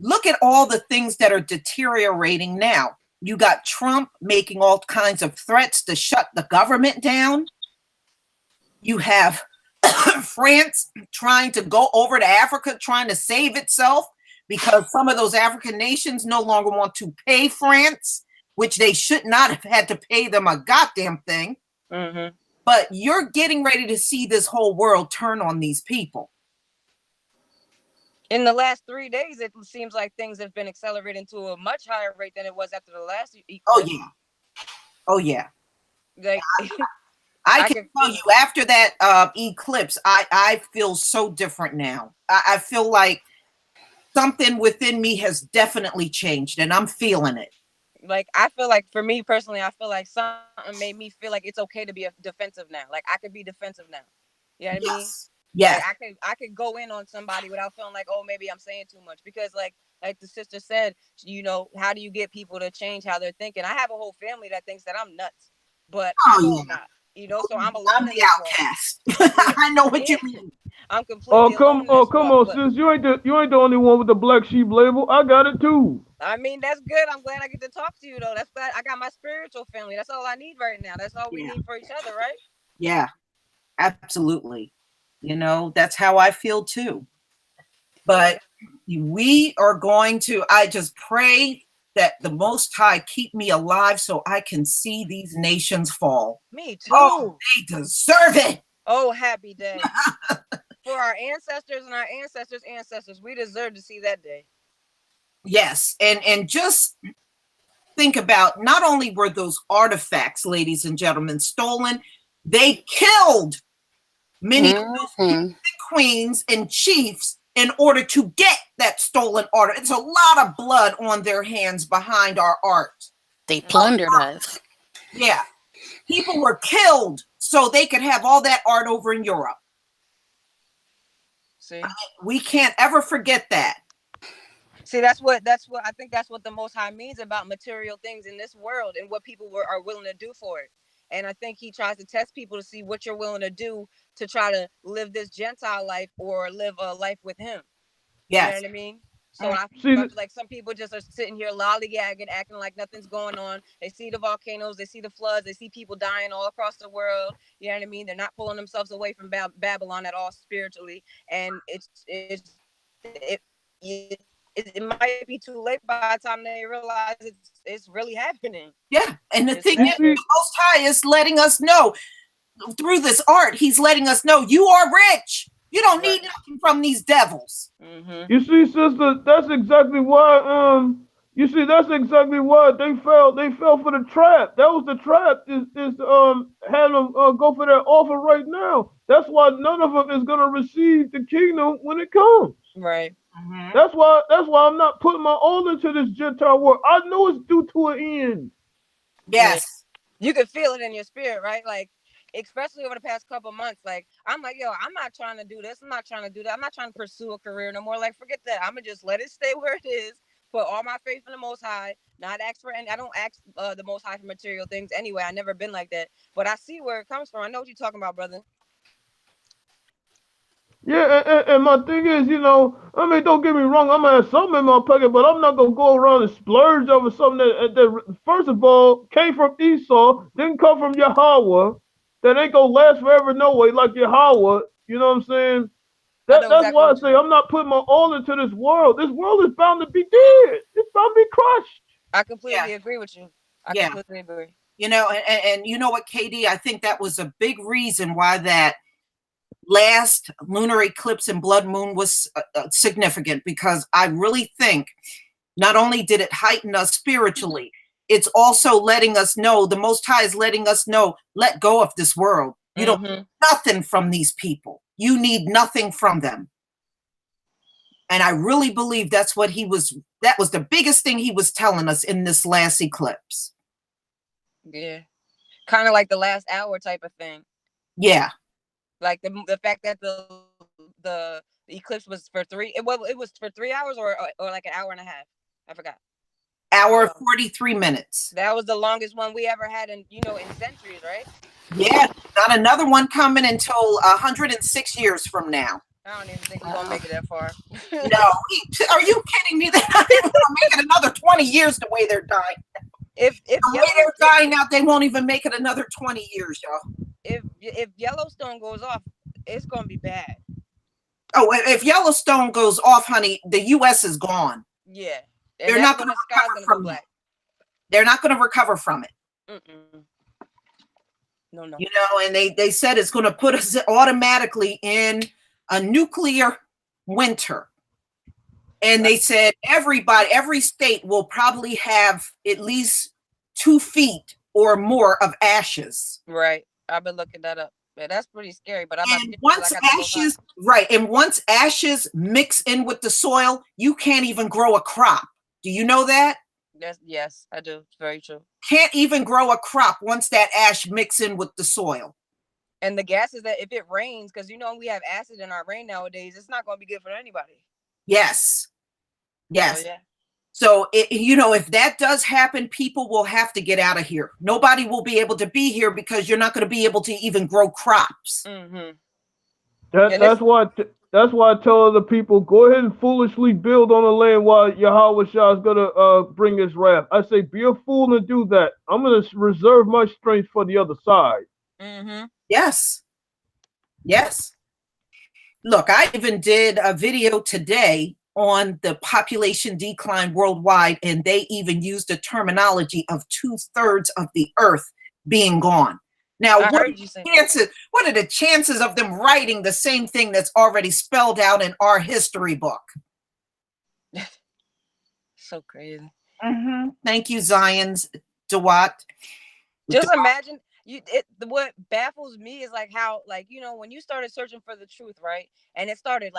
Look at all the things that are deteriorating now. You got Trump making all kinds of threats to shut the government down. You have France trying to go over to Africa, trying to save itself because some of those African nations no longer want to pay France, which they should not have had to pay them a goddamn thing. But you're getting ready to see this whole world turn on these people. In the last 3 days, it seems like things have been accelerating to a much higher rate than it was after the last eclipse. Oh yeah. Oh yeah. Like, I can tell you after that eclipse, I feel so different now. I feel like something within me has definitely changed and I'm feeling it. Like, I feel like for me personally, I feel like something made me feel like it's okay to be defensive now. Like, I could be defensive now. You know what I mean? Yes. Like, I could go in on somebody without feeling like, oh, maybe I'm saying too much. Because like the sister said, you know, how do you get people to change how they're thinking? I have a whole family that thinks that I'm nuts, but I'm not. You know, so I'm alone. I'm the outcast. I know what you mean. I'm completely alone. Come on, sis. You ain't the only one with the black sheep label. I got it too. I mean, that's good. I'm glad I get to talk to you though. That's glad I got my spiritual family. That's all I need right now. That's all we need for each other, right? Yeah, absolutely. You know, that's how I feel too. But we are going to, I just pray that the Most High keep me alive so I can see these nations fall. Me too. Oh, they deserve it. Oh, happy day. For our ancestors and our ancestors' ancestors, we deserve to see that day. Yes, and just think about, not only were those artifacts, ladies and gentlemen, stolen, they killed many of those queens and chiefs in order to get that stolen art. It's a lot of blood on their hands behind our art. They plundered us. Yeah. People were killed so they could have all that art over in Europe. See? We can't ever forget that. See, that's what I think that's what the Most High means about material things in this world and what people are willing to do for it. And I think he tries to test people to see what you're willing to do to try to live this Gentile life or live a life with him. Yes. You know what I mean? So I feel like some people just are sitting here lollygagging, acting like nothing's going on. They see the volcanoes, they see the floods, they see people dying all across the world. You know what I mean? They're not pulling themselves away from Babylon at all spiritually. And it might be too late by the time they realize it's really happening. Yeah. And the thing is, the Most High is letting us know through this art, he's letting us know you are rich. You don't need nothing from these devils. Mm-hmm. You see, sister, that's exactly why. You see, that's exactly why they fell. They fell for the trap. That was the trap. Is had them go for that offer right now. That's why none of them is gonna receive the kingdom when it comes. Right. Mm-hmm. That's why. That's why I'm not putting my all into this Gentile world. I know it's due to an end. Yes. You can feel it in your spirit, right? Like, especially over the past couple months, like, I'm like, yo, I'm not trying to do this. I'm not trying to do that. I'm not trying to pursue a career no more. Like, forget that. I'm gonna just let it stay where it is. Put all my faith in the Most High. Not ask for any. I don't ask the Most High for material things anyway. I never been like that. But I see where it comes from. I know what you're talking about, brother. Yeah, and my thing is, I mean, don't get me wrong, I'm gonna have something in my pocket, but I'm not gonna go around and splurge over something that first of all, came from Esau, didn't come from Yahweh, that ain't gonna last forever no way, like Yahweh, you know what I'm saying? I know That's exactly why I what you say mean. I'm not putting my all into this world. This world is bound to be dead. It's bound to be crushed. I completely agree with you. I Yeah. completely agree. And you know what, KD? I think that was a big reason why that last lunar eclipse and blood moon was significant, because I really think not only did it heighten us spiritually, it's also letting us know, the Most High is letting us know, let go of this world. You don't need nothing from these people. You need nothing from them. And I really believe that was the biggest thing he was telling us in this last eclipse. Yeah. Kind of like the last hour type of thing. Yeah. Like the fact that the eclipse was for it was for 3 hours or like an hour and a half. I forgot. Hour 43 minutes. That was the longest one we ever had in centuries, right? Yeah, not another one coming until 106 years from now. I don't even think we're gonna make it that far. No, are you kidding me? They're not even gonna make it another 20 years the way they're dying. If the way they're dying out, they won't even make it another 20 years, y'all. If Yellowstone goes off, it's gonna be bad. Oh, if Yellowstone goes off, honey, the U.S. is gone. Yeah, and they're not going to recover from it. They're not going to recover from it. Mm-mm. No. And they said it's going to put us automatically in a nuclear winter. And they said every state will probably have at least 2 feet or more of ashes. Right. I've been looking that up. Yeah, that's pretty scary. But once ashes mix in with the soil, you can't even grow a crop. Do you know that? Yes, I do. It's very true. Can't even grow a crop once that ash mix in with the soil. And the gases that if it rains, because we have acid in our rain nowadays, it's not going to be good for anybody. Yes. Oh, yeah. So, if that does happen, people will have to get out of here. Nobody will be able to be here because you're not going to be able to even grow crops. Mm-hmm. That's why I tell other people, go ahead and foolishly build on the land while Yahweh Shah is going to bring his wrath. I say, be a fool and do that. I'm going to reserve my strength for the other side. Mm-hmm. Yes. Look, I even did a video today on the population decline worldwide, and they even used the terminology of 2/3 of the earth being gone. Now, what are the chances of them writing the same thing that's already spelled out in our history book? So crazy. Mm-hmm. Thank you, Zion's DeWatt. Just imagine what baffles me is like how, like, when you started searching for the truth, right? And it started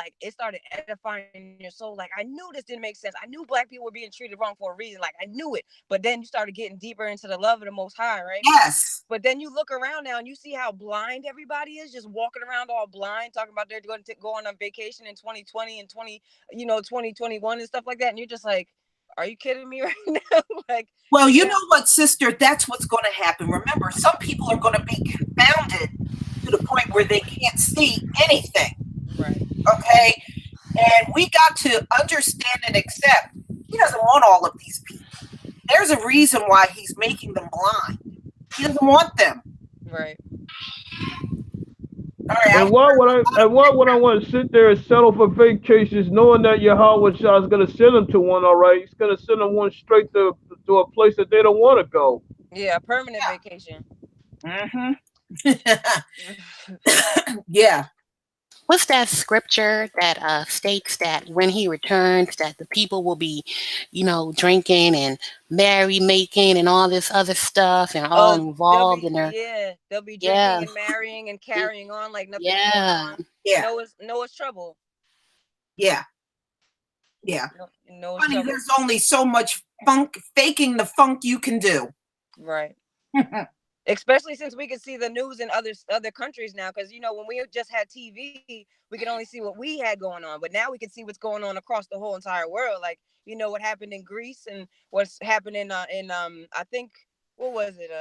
edifying your soul. Like, I knew this didn't make sense. I knew black people were being treated wrong for a reason. Like, I knew it. But then you started getting deeper into the love of the Most High, right? Yes. But then you look around now and you see how blind everybody is, just walking around all blind, talking about they're going to go on vacation in 2020 and 2021 and stuff like that. And you're just like, are you kidding me right now? Well, you know what, sister? That's what's going to happen. Remember, some people are going to be confounded to the point where they can't see anything. Right. Okay? And we got to understand and accept he doesn't want all of these people. There's a reason why he's making them blind. He doesn't want them. Right. All right, and why would I want to sit there and settle for vacations knowing that Yahweh Shah is going to send them to one, all right? He's going to send them one straight to a place that they don't want to go. Yeah, a permanent vacation. Mm-hmm. Yeah. What's that scripture that states that when he returns, that the people will be, drinking and merry making and all this other stuff and all Oh, involved in their they'll be yeah, drinking and marrying and carrying on like nothing's going yeah. on. Yeah, Noah's trouble. yeah, yeah. Noah's Honey, trouble. there's only so much faking the funk you can do. Right. Especially since we can see the news in other countries now, because when we just had TV, we could only see what we had going on, but now we can see what's going on across the whole entire world. Like what happened in Greece and what's happening in I think, what was it,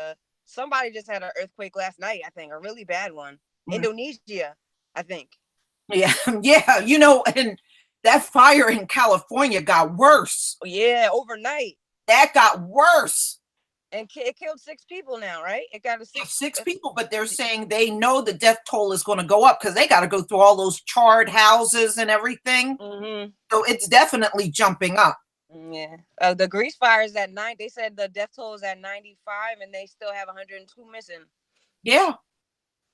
somebody just had an earthquake last night, I think, a really bad one. Indonesia, I think. Yeah, yeah. And that fire in California got worse. Yeah, overnight. That got worse. And it killed 6 people now, right? It got six people, but they're saying they know the death toll is going to go up because they got to go through all those charred houses and everything. Mm-hmm. So it's definitely jumping up. Yeah. The Greece fire is at 9. They said the death toll is at 95, and they still have 102 missing. Yeah.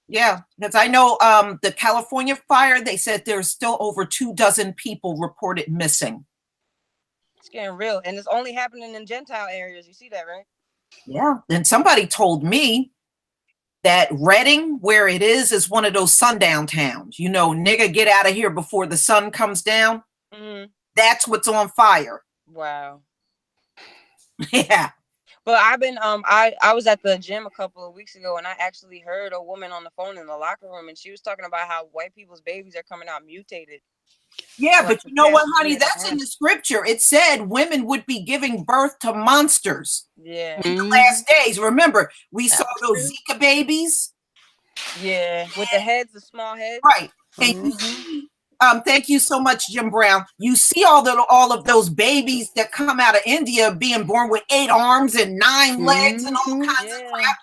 Yeah. Because I know the California fire, they said there's still over 24 people reported missing. It's getting real. And it's only happening in Gentile areas. You see that, right? Yeah. And somebody told me that Redding, where it is one of those sundown towns. Nigga, get out of here before the sun comes down. Mm-hmm. That's what's on fire. Wow. Yeah. But I've been I was at the gym a couple of weeks ago, and I actually heard a woman on the phone in the locker room, and she was talking about how white people's babies are coming out mutated. Yeah, but you know what, honey? That's in the scripture. It said women would be giving birth to monsters. Yeah. In the last days. Remember, we saw those Zika babies. Yeah, with the small heads. Right. And you see, thank you so much, Jim Brown. You see all of those babies that come out of India being born with 8 arms and 9 legs and all kinds of crap.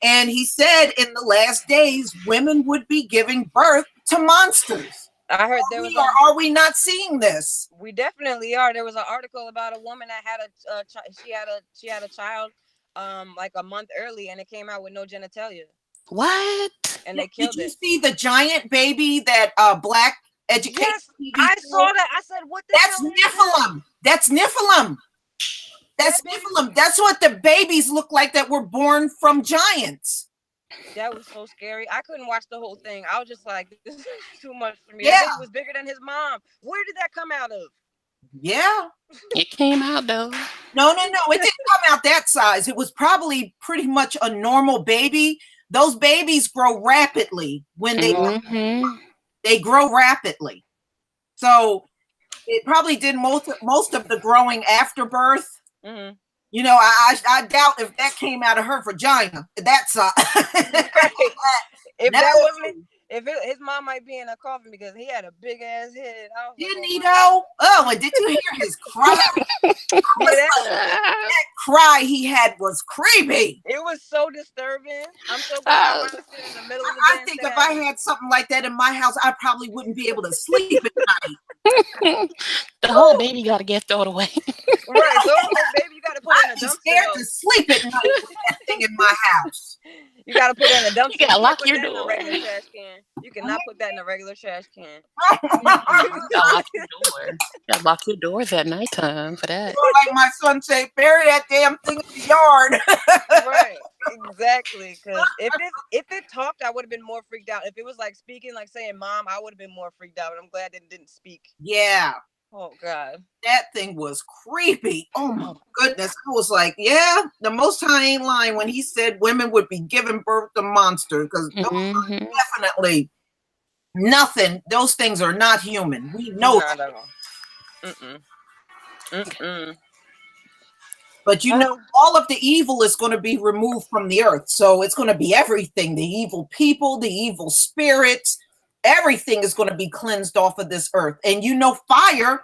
And he said in the last days, women would be giving birth to monsters. I heard are we not seeing this? We definitely are. There was an article about a woman that had she had a child like a month early, and it came out with no genitalia. What? And they killed it. Did you see the giant baby that Black education? Yes, I saw that. I said, what the hell? Nephilim. That's Nephilim. That's Nephilim. That's what the babies look like that were born from giants. That was so scary. I couldn't watch the whole thing. I was just like, this is too much for me. Yeah. It was bigger than his mom. Where did that come out of? Yeah. It came out though. No. It didn't come out that size. It was probably pretty much a normal baby. Those babies grow rapidly when they grow rapidly. So it probably did most of the growing after birth. Mm-hmm. I doubt if that came out of her vagina. That's if his mom might be in a coffin because he had a big ass head. Didn't he though? Oh, and did you hear his cry? That cry he had was creepy. It was so disturbing. I'm so glad I want to sit in the middle of the I think if I had something like that in my house, I probably wouldn't be able to sleep at night. The whole baby got to get thrown away. Right, so the whole baby, you got to put it in a dumpster. I'm scared to sleep at night with that thing in my house. You got to put it in a dumpster. You got to lock your door. You cannot put that in a regular trash can. You got to lock your door. You got to lock your doors at nighttime for that. Like my son say, bury that damn thing in the yard. Right, exactly. Because if it talked, I would have been more freaked out. If it was like speaking, like saying "mom," I would have been more freaked out. But I'm glad it didn't speak. Yeah. Oh God. That thing was creepy. Oh my goodness. I was like, yeah, the Most High ain't lying when he said women would be giving birth to monsters, because definitely nothing. Those things are not human. We know that. But all of the evil is going to be removed from the earth. So it's going to be everything. The evil people, the evil spirits, everything is going to be cleansed off of this earth. And fire,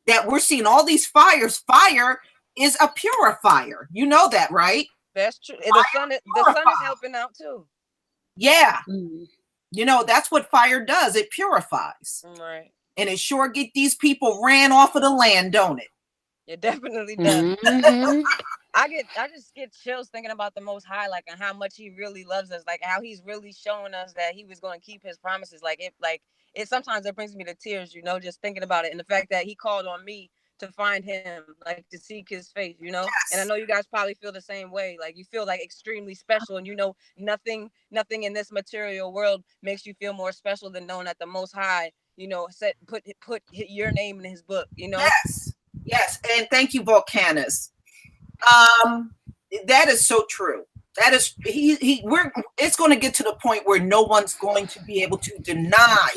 that we're seeing all these fires, fire is a purifier. You know that, right? That's true. The sun is helping out too. Yeah. That's what fire does. It purifies. Right. And it sure get these people ran off of the land, don't it? It definitely does. I just get chills thinking about the Most High, like, and how much He really loves us, like how He's really showing us that He was going to keep His promises. Like it sometimes it brings me to tears, just thinking about it, and the fact that He called on me to find Him, like to seek His face. And I know Yes. you guys probably feel the same way, like you feel like extremely special, and nothing in this material world makes you feel more special than knowing that the Most High, said put your name in His book. Yes. Yes. And thank you, Volcanus. That is so true. That is it's going to get to the point where no one's going to be able to deny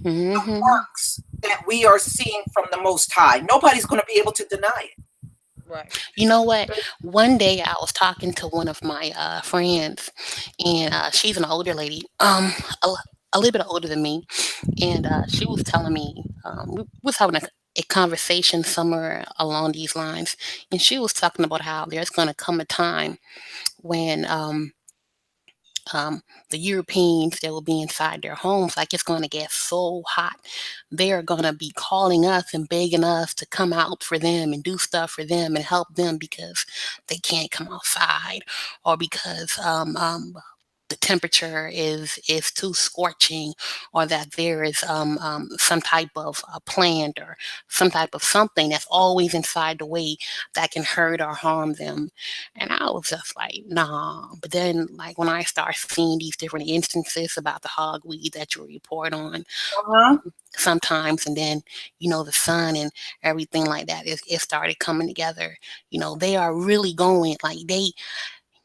the works that we are seeing from the Most High. Nobody's going to be able to deny it. Right. You know what? One day I was talking to one of my friends, and she's an older lady, a little bit older than me, and she was telling me we was having a conversation somewhere along these lines, and she was talking about how there's going to come a time when the Europeans that will be inside their homes, like it's going to get so hot, they're going to be calling us and begging us to come out for them and do stuff for them and help them because they can't come outside, or because the temperature is too scorching, or that there is some type of plant or some type of something that's always inside the way that can hurt or harm them. And I was just like, nah. But then, like, when I start seeing these different instances about the hogweed that you report on sometimes, and then, the sun and everything like that, it started coming together. They are really going, like,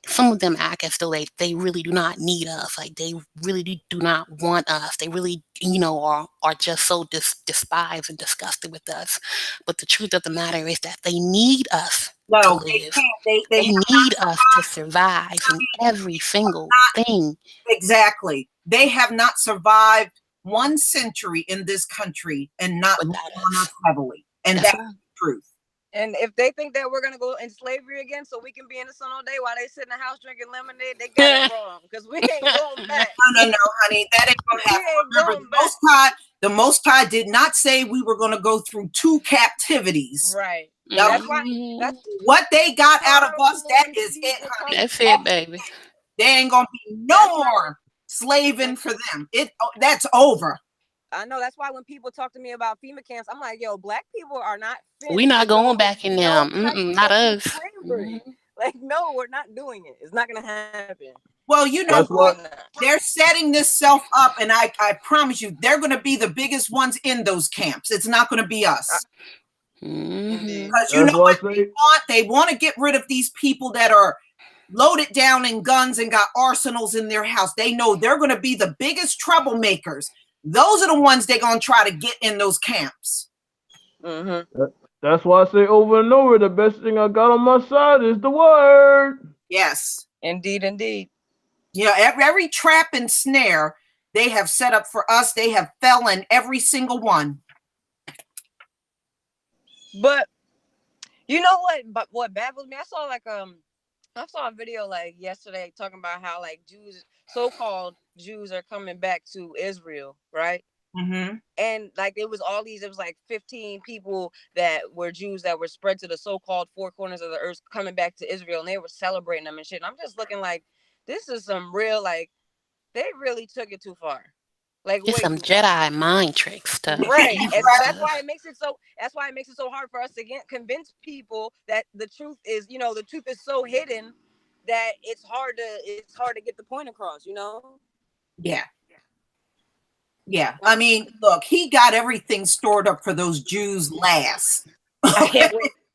some of them act as though they really do not need us. Like, they really do not want us. They really, are just so despised and disgusted with us. But the truth of the matter is that they need us to No, they live. can't. They need us to survive in every single thing. Exactly. They have not survived 1 century in this country and not leaned Without on us us. heavily. And That's that's right. the truth. And if they think that we're gonna go in slavery again, so we can be in the sun all day while they sit in the house drinking lemonade, they got it wrong. Because we ain't going back. No, honey, that ain't gonna We happen. ain't Remember, going back. the Most High did not say we were gonna go through 2 captivities. Right. Now, That's why. That's what they got out of why us, that when is it, people honey. That's it, baby. There ain't gonna be no That's why more slaving for them. That's over. I know that's why when people talk to me about FEMA camps, I'm like, yo, black people are not We finished not with going back in no them. type Not of us. slavery. Like, no, we're not doing it. It's not gonna happen. Well, you know That's what? what They're setting this self up, and I promise you, they're going to be the biggest ones in those camps. It's not going to be us. Indeed. Because you know that's what why I say they want to get rid of these people that are loaded down in guns and got arsenals in their house. They know they're going to be the biggest troublemakers. Those are the ones they're going to try to get in those camps. that's why I say over and over, the best thing I got on my side is the word. Yes. Indeed. Every trap and snare they have set up for us, they have fell in every single one. But you know what? But what baffles me, I saw a video like yesterday talking about how like so-called Jews are coming back to Israel, right? Mm-hmm. And like it was like 15 people that were Jews that were spread to the so-called 4 corners of the earth coming back to Israel, and they were celebrating them and shit. And I'm just looking like, this is some real, like, they really took it too far. Like, It's way some too far. Jedi mind trick stuff. Right. And Evil that's stuff. why it makes it so hard for us to convince people that the truth is, the truth is so hidden that it's hard to get the point across. Yeah. I mean, look, he got everything stored up for those Jews last.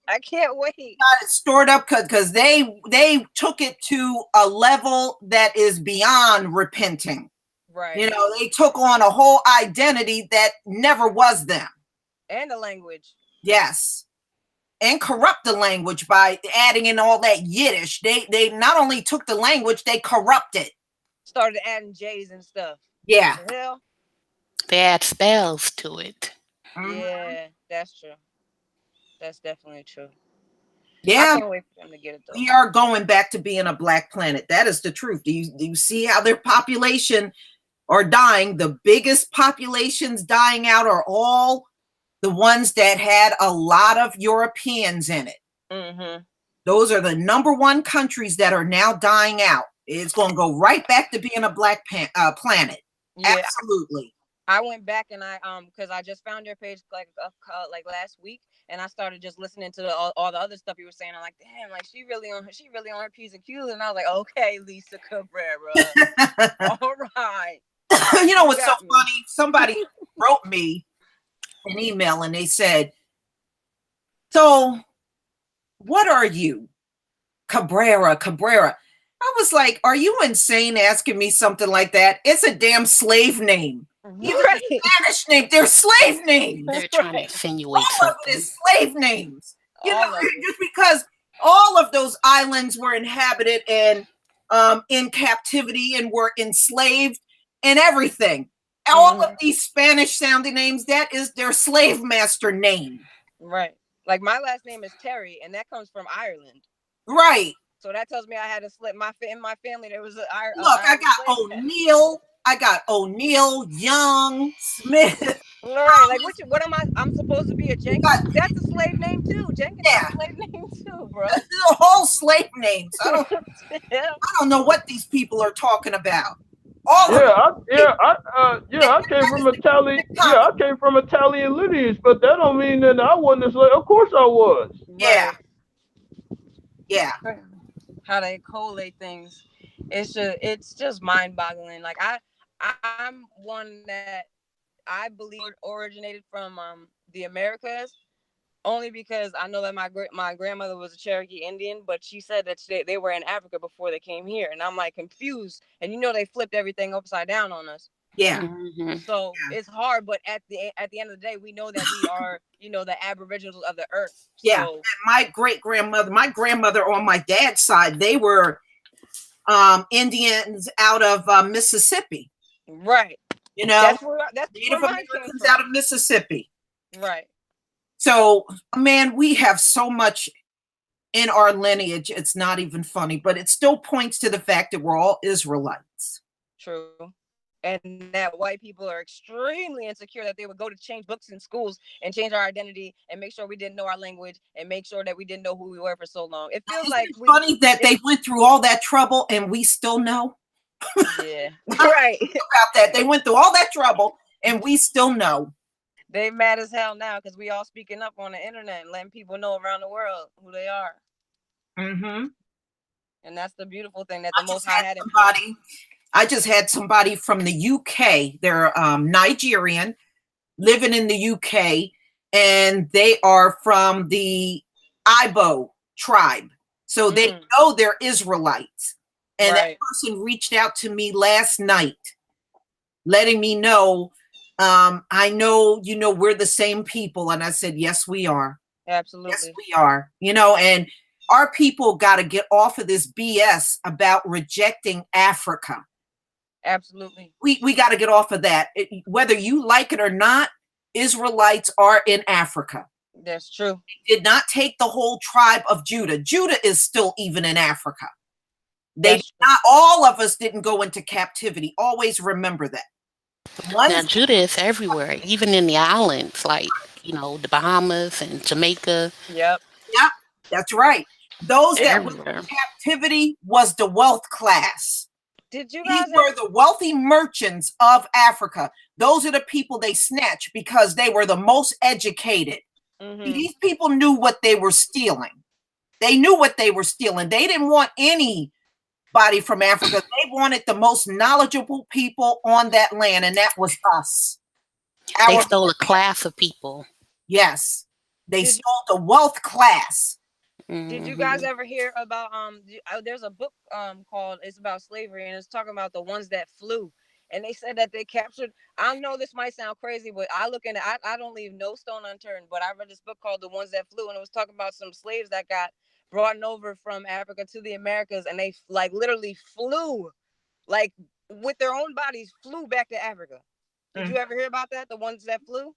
I can't wait. Got it stored up because they took it to a level that is beyond repenting. Right. They took on a whole identity that never was them. And the language. Yes. And corrupt the language by adding in all that Yiddish. They not only took the language, they corrupted. Started adding J's and stuff. Yeah. What the hell? They add spells to it. Yeah, that's true. That's definitely true. Yeah. I can't wait for them to get it though. We are going back to being a black planet. That is the truth. Do you see how their population are dying? The biggest populations dying out are all the ones that had a lot of Europeans in it. Mm-hmm. Those are the number one countries that are now dying out. It's going to go right back to being a black planet. Yeah, Absolutely. I went back and I because I just found your page like last week, and I started just listening to all the other stuff you were saying. I'm like, damn, like she really on her P's and Q's, and I was like, okay, Lisa Cabrera, all right. You know what's so funny? Somebody wrote me an email and they said, "So, what are you, Cabrera?" I was like, "Are you insane asking me something like that? It's a damn slave name." Even Right. the Spanish name, they're slave names. They're trying to insinuate All of it something. is slave names. You All know, of it. just because all of those islands were inhabited and in captivity and were enslaved and everything. All of these Spanish sounding names, that is their slave master name. Right. Like my last name is Terry, and that comes from Ireland. Right. So that tells me I had to slip in my family. There was Look, I got O'Neill. I got O'Neill, Young, Smith. Right. Like what am I? I'm supposed to be a Jenkins. That's a slave name too. Jenkins is a slave name too, bro. The whole slave names. I don't know what these people are talking about. I came from Italian. Yeah, I came from Italian lineage, but that don't mean that I wasn't a slave. Of course I was. Yeah. Yeah. How they collate things. It's just mind-boggling. Like I'm one that I believe originated from the Americas, only because I know that my grandmother was a Cherokee Indian, but she said that they were in Africa before they came here, and I'm like confused. And they flipped everything upside down on us. Yeah. Mm-hmm. So it's hard, but at the end of the day, we know that we are the Aboriginals of the earth. Yeah. So, my grandmother on my dad's side, they were Indians out of Mississippi. Right. That's Native Americans out of Mississippi. Right. So, man, we have so much in our lineage. It's not even funny, but it still points to the fact that we're all Israelites. True. And that white people are extremely insecure that they would go to change books in schools and change our identity and make sure we didn't know our language and make sure that we didn't know who we were for so long. It feels like funny that they went through all that trouble and we still know. Yeah. Right. About that. They went through all that trouble and we still know. They mad as hell now because we all speaking up on the internet and letting people know around the world who they are. Mm-hmm. And that's the beautiful thing that the Most High had. I just had somebody from the UK. They're Nigerian, living in the UK, and they are from the Igbo tribe. So they know they're Israelites. And that person reached out to me last night, letting me know, I know, we're the same people. And I said, yes, we are. Absolutely. Yes, we are. And our people got to get off of this BS about rejecting Africa. Absolutely. We got to get off of that. Whether you like it or not, Israelites are in Africa. That's true. They did not take the whole tribe of Judah. Judah is still even in Africa. Not all of us didn't go into captivity. Always remember that. Now, Judah is everywhere, even in the islands, like, the Bahamas and Jamaica. Yep. That's right. Those that went into captivity was the wealth class. These were the wealthy merchants of Africa. Those are the people they snatched because they were the most educated. Mm-hmm. These people knew what they were stealing. They knew what they were stealing. They didn't want anybody from Africa. They wanted the most knowledgeable people on that land, and that was us. They stole a class of people. Yes. They stole the wealth class. Did you guys ever hear about there's a book called It's About Slavery, and it's talking about the ones that flew, and they said that they captured, I know this might sound crazy, but I don't leave no stone unturned, but I read this book called The Ones That Flew, and it was talking about some slaves that got brought over from Africa to the Americas, and they like literally flew, like with their own bodies, flew back to Africa. Did you ever hear about that? The ones that flew?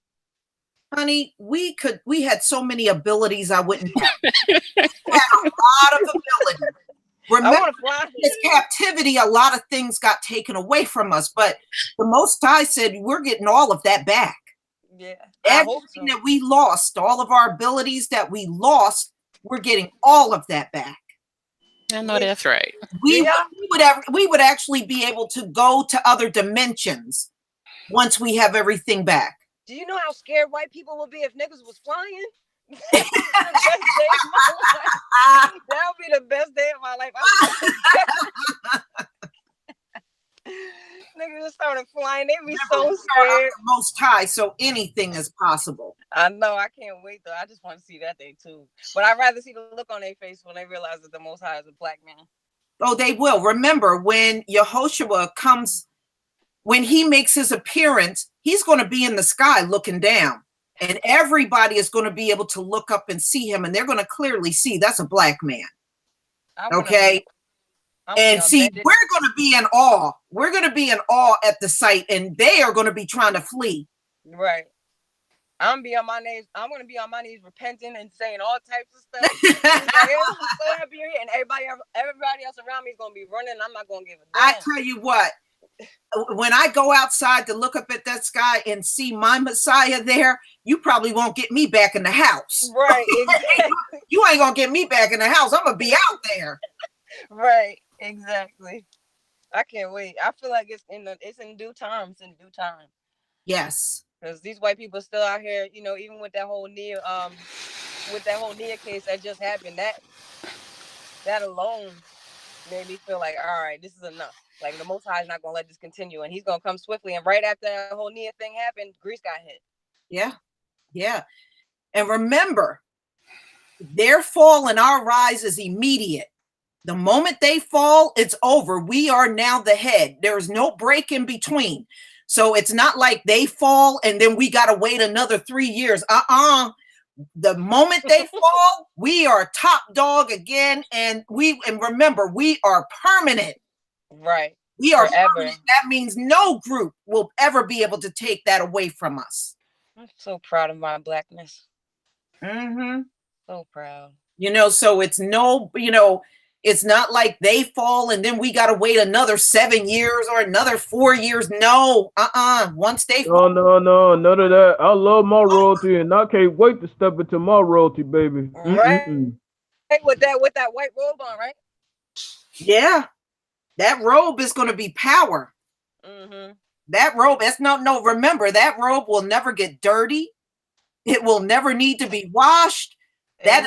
Honey, we had so many abilities I wouldn't have. We had a lot of ability. Remember, in this captivity, a lot of things got taken away from us, but the Most High said we're getting all of that back. Yeah. Everything that we lost, all of our abilities that we lost, We're getting all of that back. I know that's right. We would actually be able to go to other dimensions once we have everything back. Do you know how scared white people would be if niggas was flying? That would be the best day of my life. That would be the best day of my life. Niggas just started flying. They'd be so scared. Most High, so anything is possible. I know. I can't wait though. I just want to see that day too. But I'd rather see the look on their face when they realize that the Most High is a black man. Oh, they will. Remember, when Yehoshua comes, when he makes his appearance, he's going to be in the sky looking down. And everybody is going to be able to look up and see him. And they're going to clearly see that's a black man. Okay? And see, we're going to be in awe. We're going to be in awe at the sight. And they are going to be trying to flee. Right. I'm going to be on my knees. I'm going to be on my knees repenting and saying all types of stuff. I'm so happy you're here. And everybody else around me is going to be running. I'm not going to give a damn. I tell you what. When I go outside to look up at that sky and see my Messiah there, you probably won't get me back in the house. Right. Exactly. You ain't going to get me back in the house. I'm going to be out there. Right. Exactly. I can't wait. I feel like it's in due time. It's in due time. Yes. Because these white people still out here, you know, even with that whole Nia case that just happened, that alone made me feel like, all right, this is enough. Like, the Most High is not going to let this continue. And he's going to come swiftly. And right after that whole Nia thing happened, Greece got hit. Yeah. Yeah. And remember, their fall and our rise is immediate. The moment they fall, it's over. We are now the head. There is no break in between. So it's not like they fall and then we got to wait another 3 years. The moment they fall, we are top dog again. And remember, we are permanent. Right. We are forever. That means no group will ever be able to take that away from us. I'm so proud of my blackness. Mm-hmm. So proud. You know, so it's it's not like they fall and then we got to wait another 7 years or another 4 years. No, once they fall. No, none of that. I love my royalty and I can't wait to step into my royalty, baby. Right. With that white robe on, right? Yeah. That robe is going to be power. Mm-hmm. That robe, remember, that robe will never get dirty. It will never need to be washed. That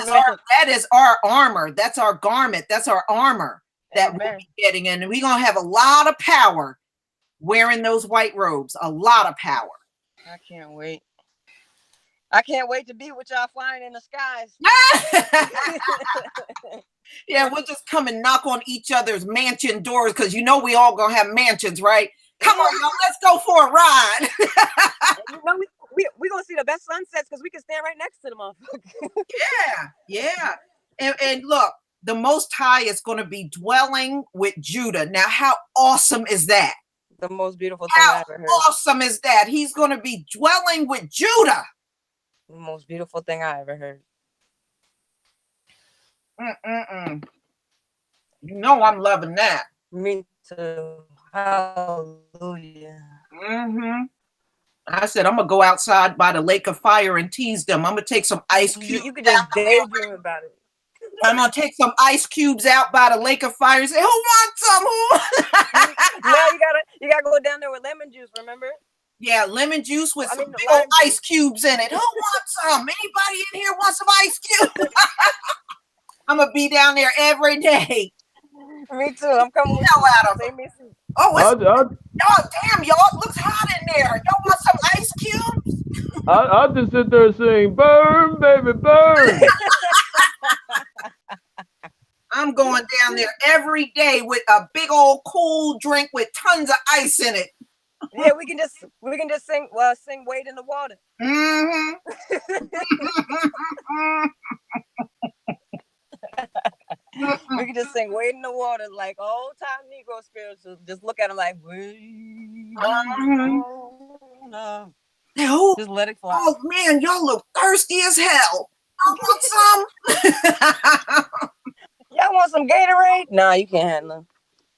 is our armor. That's our garment. That's our armor that we'll be getting. And we're going to have a lot of power wearing those white robes. A lot of power. I can't wait. I can't wait to be with y'all flying in the skies. Yeah, we'll just come and knock on each other's mansion doors because we all gonna have mansions, right? Come on, y'all, let's go for a ride. We're gonna see the best sunsets because we can stand right next to the motherfucker. Yeah. And look, the Most High is gonna be dwelling with Judah. Now, how awesome is that? The most beautiful thing I ever heard. How awesome is that? He's gonna be dwelling with Judah. The most beautiful thing I ever heard. You know I'm loving that. Me too. Hallelujah. Mm-hmm. I said I'm gonna go outside by the lake of fire and tease them. I'm gonna take some ice cubes. You could just daydream about it. I'm gonna take some ice cubes out by the lake of fire and say, "Who wants some? Who?" No, you gotta go down there with lemon juice. Remember? Yeah, lemon juice with some big old ice cubes in it. Who wants some? Anybody in here want some ice cubes? I'm gonna be down there every day. Me too. I'm coming with you. Out of them. Oh, damn, y'all! It looks hot in there. Y'all want some ice cubes? I'll just sit there saying, "Burn, baby, burn." I'm going down there every day with a big old cool drink with tons of ice in it. Yeah, we can just sing "Wade in the Water." Mm-hmm. We can just sing "Wade in the Water" like old time Negro spirituals. Just look at them like, just let it fly. Oh man, y'all look thirsty as hell. I want some. Y'all want some Gatorade? Nah, you can't have none.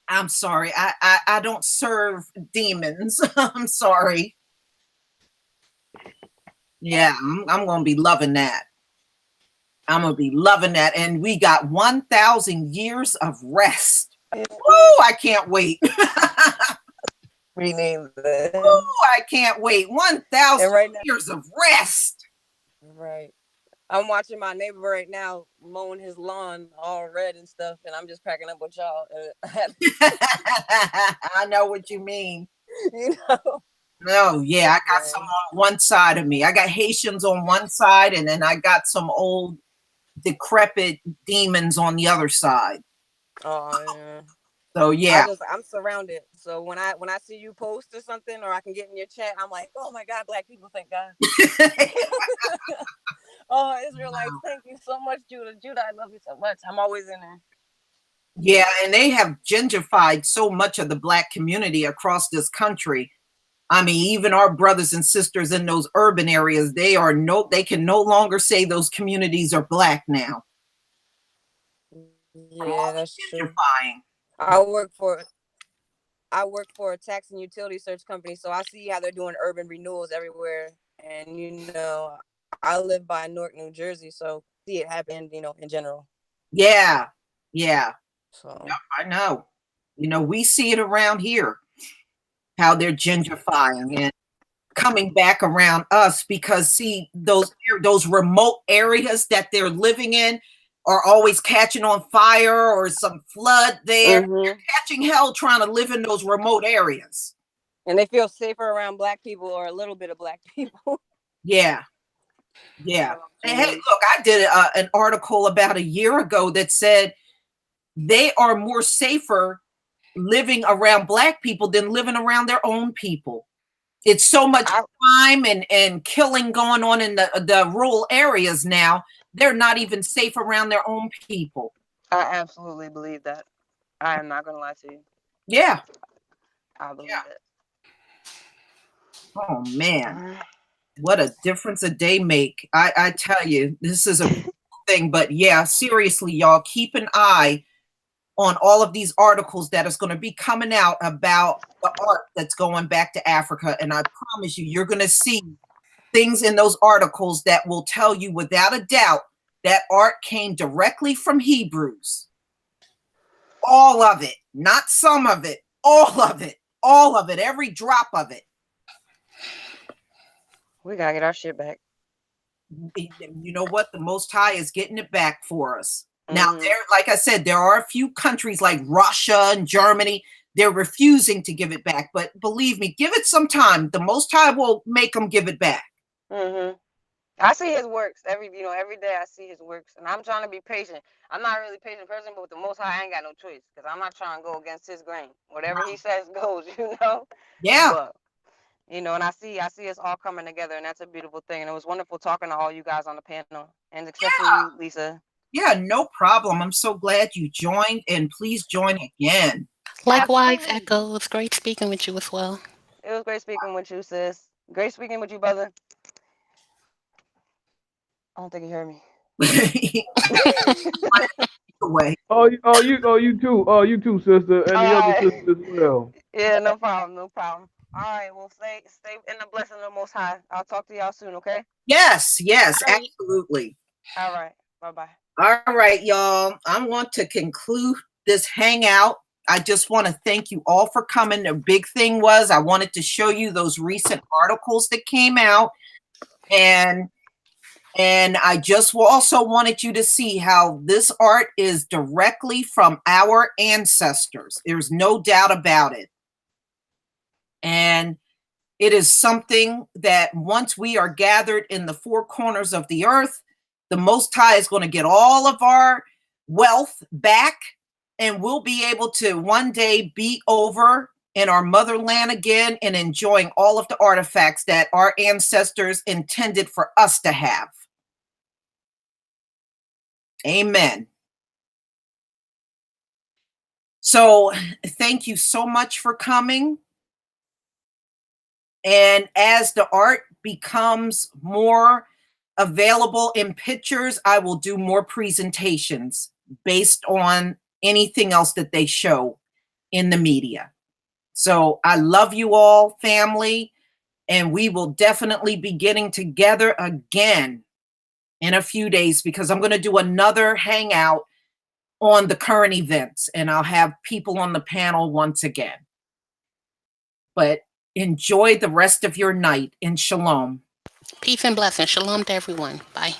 I'm sorry. I don't serve demons. I'm sorry. Yeah, I'm gonna be loving that. I'm gonna be loving that. And we got 1,000 years of rest. Woo! I can't wait. Rename the Woo! I can't wait. 1,000 right now, years of rest. right. I'm watching my neighbor right now mowing his lawn all red and stuff, and I'm just cracking up with y'all. I know what you mean. You know? No, yeah, I got some on one side of me. I got Haitians on one side, and then I got some old decrepit demons on the other side. Oh yeah. So yeah. I'm surrounded. So when I see you post or something, or I can get in your chat, I'm like, oh my God, Black people, thank God. Oh, Israelites, thank you so much, Judah. Judah, I love you so much. I'm always in there. Yeah, and they have gentrified so much of the Black community across this country. I mean, even our brothers and sisters in those urban areas, they can no longer say those communities are Black now. Yeah, that's true. Gentrifying. I work for a tax and utility search company, so I see how they're doing urban renewals everywhere. And I live by Newark, New Jersey, so I see it happen, in general. Yeah, yeah. So Yep, I know. We see it around here, how they're gentrifying and coming back around us, because see, those remote areas that they're living in are always catching on fire or some flood there. They're catching hell trying to live in those remote areas. And they feel safer around Black people, or a little bit of Black people. Yeah. Yeah. And hey, look, I did an article about a year ago that said they are more safer living around Black people than living around their own people. It's so much crime and killing going on in the rural areas now. They're not even safe around their own people. I absolutely believe that. I am not going to lie to you. Yeah. I believe it. Oh, man. What a difference a day make. I tell you, this is a thing. But yeah, seriously, y'all, keep an eye on all of these articles that is going to be coming out about the art that's going back to Africa. And I promise you, you're going to see things in those articles that will tell you without a doubt that art came directly from Hebrews. All of it, not some of it, all of it, every drop of it. We got to get our shit back. You know what? The Most High is getting it back for us. Now, like I said, there are a few countries like Russia and Germany. They're refusing to give it back. But believe me, give it some time. The Most High will make them give it back. I see his works every day. I see his works, and I'm trying to be patient. I'm not really a patient person, but with the Most High, I ain't got no choice, because I'm not trying to go against his grain. Whatever he says goes, Yeah. But, and I see us all coming together, and that's a beautiful thing. And it was wonderful talking to all you guys on the panel, and especially you, Lisa. Yeah, no problem. I'm so glad you joined, and please join again. Likewise, Echo. It was great speaking with you as well. It was great speaking with you, sis. Great speaking with you, brother. I don't think you heard me. You too, sister, and the other sisters as well. Yeah, no problem. All right, well, stay in the blessing of the Most High. I'll talk to y'all soon, okay? Yes, absolutely. All right, bye-bye. All right, y'all. I want to conclude this hangout. I just want to thank you all for coming. The big thing was I wanted to show you those recent articles that came out, and I just also wanted you to see how this art is directly from our ancestors. There's no doubt about it. And it is something that once we are gathered in the four corners of the earth, the Most High is going to get all of our wealth back, and we'll be able to one day be over in our motherland again and enjoying all of the artifacts that our ancestors intended for us to have. Amen. So thank you so much for coming. And as the art becomes more available in pictures, I will do more presentations based on anything else that they show in the media. So I love you all, family, and we will definitely be getting together again in a few days, because I'm going to do another hangout on the current events, and I'll have people on the panel once again. But enjoy the rest of your night, and shalom. Peace and blessings. Shalom to everyone. Bye.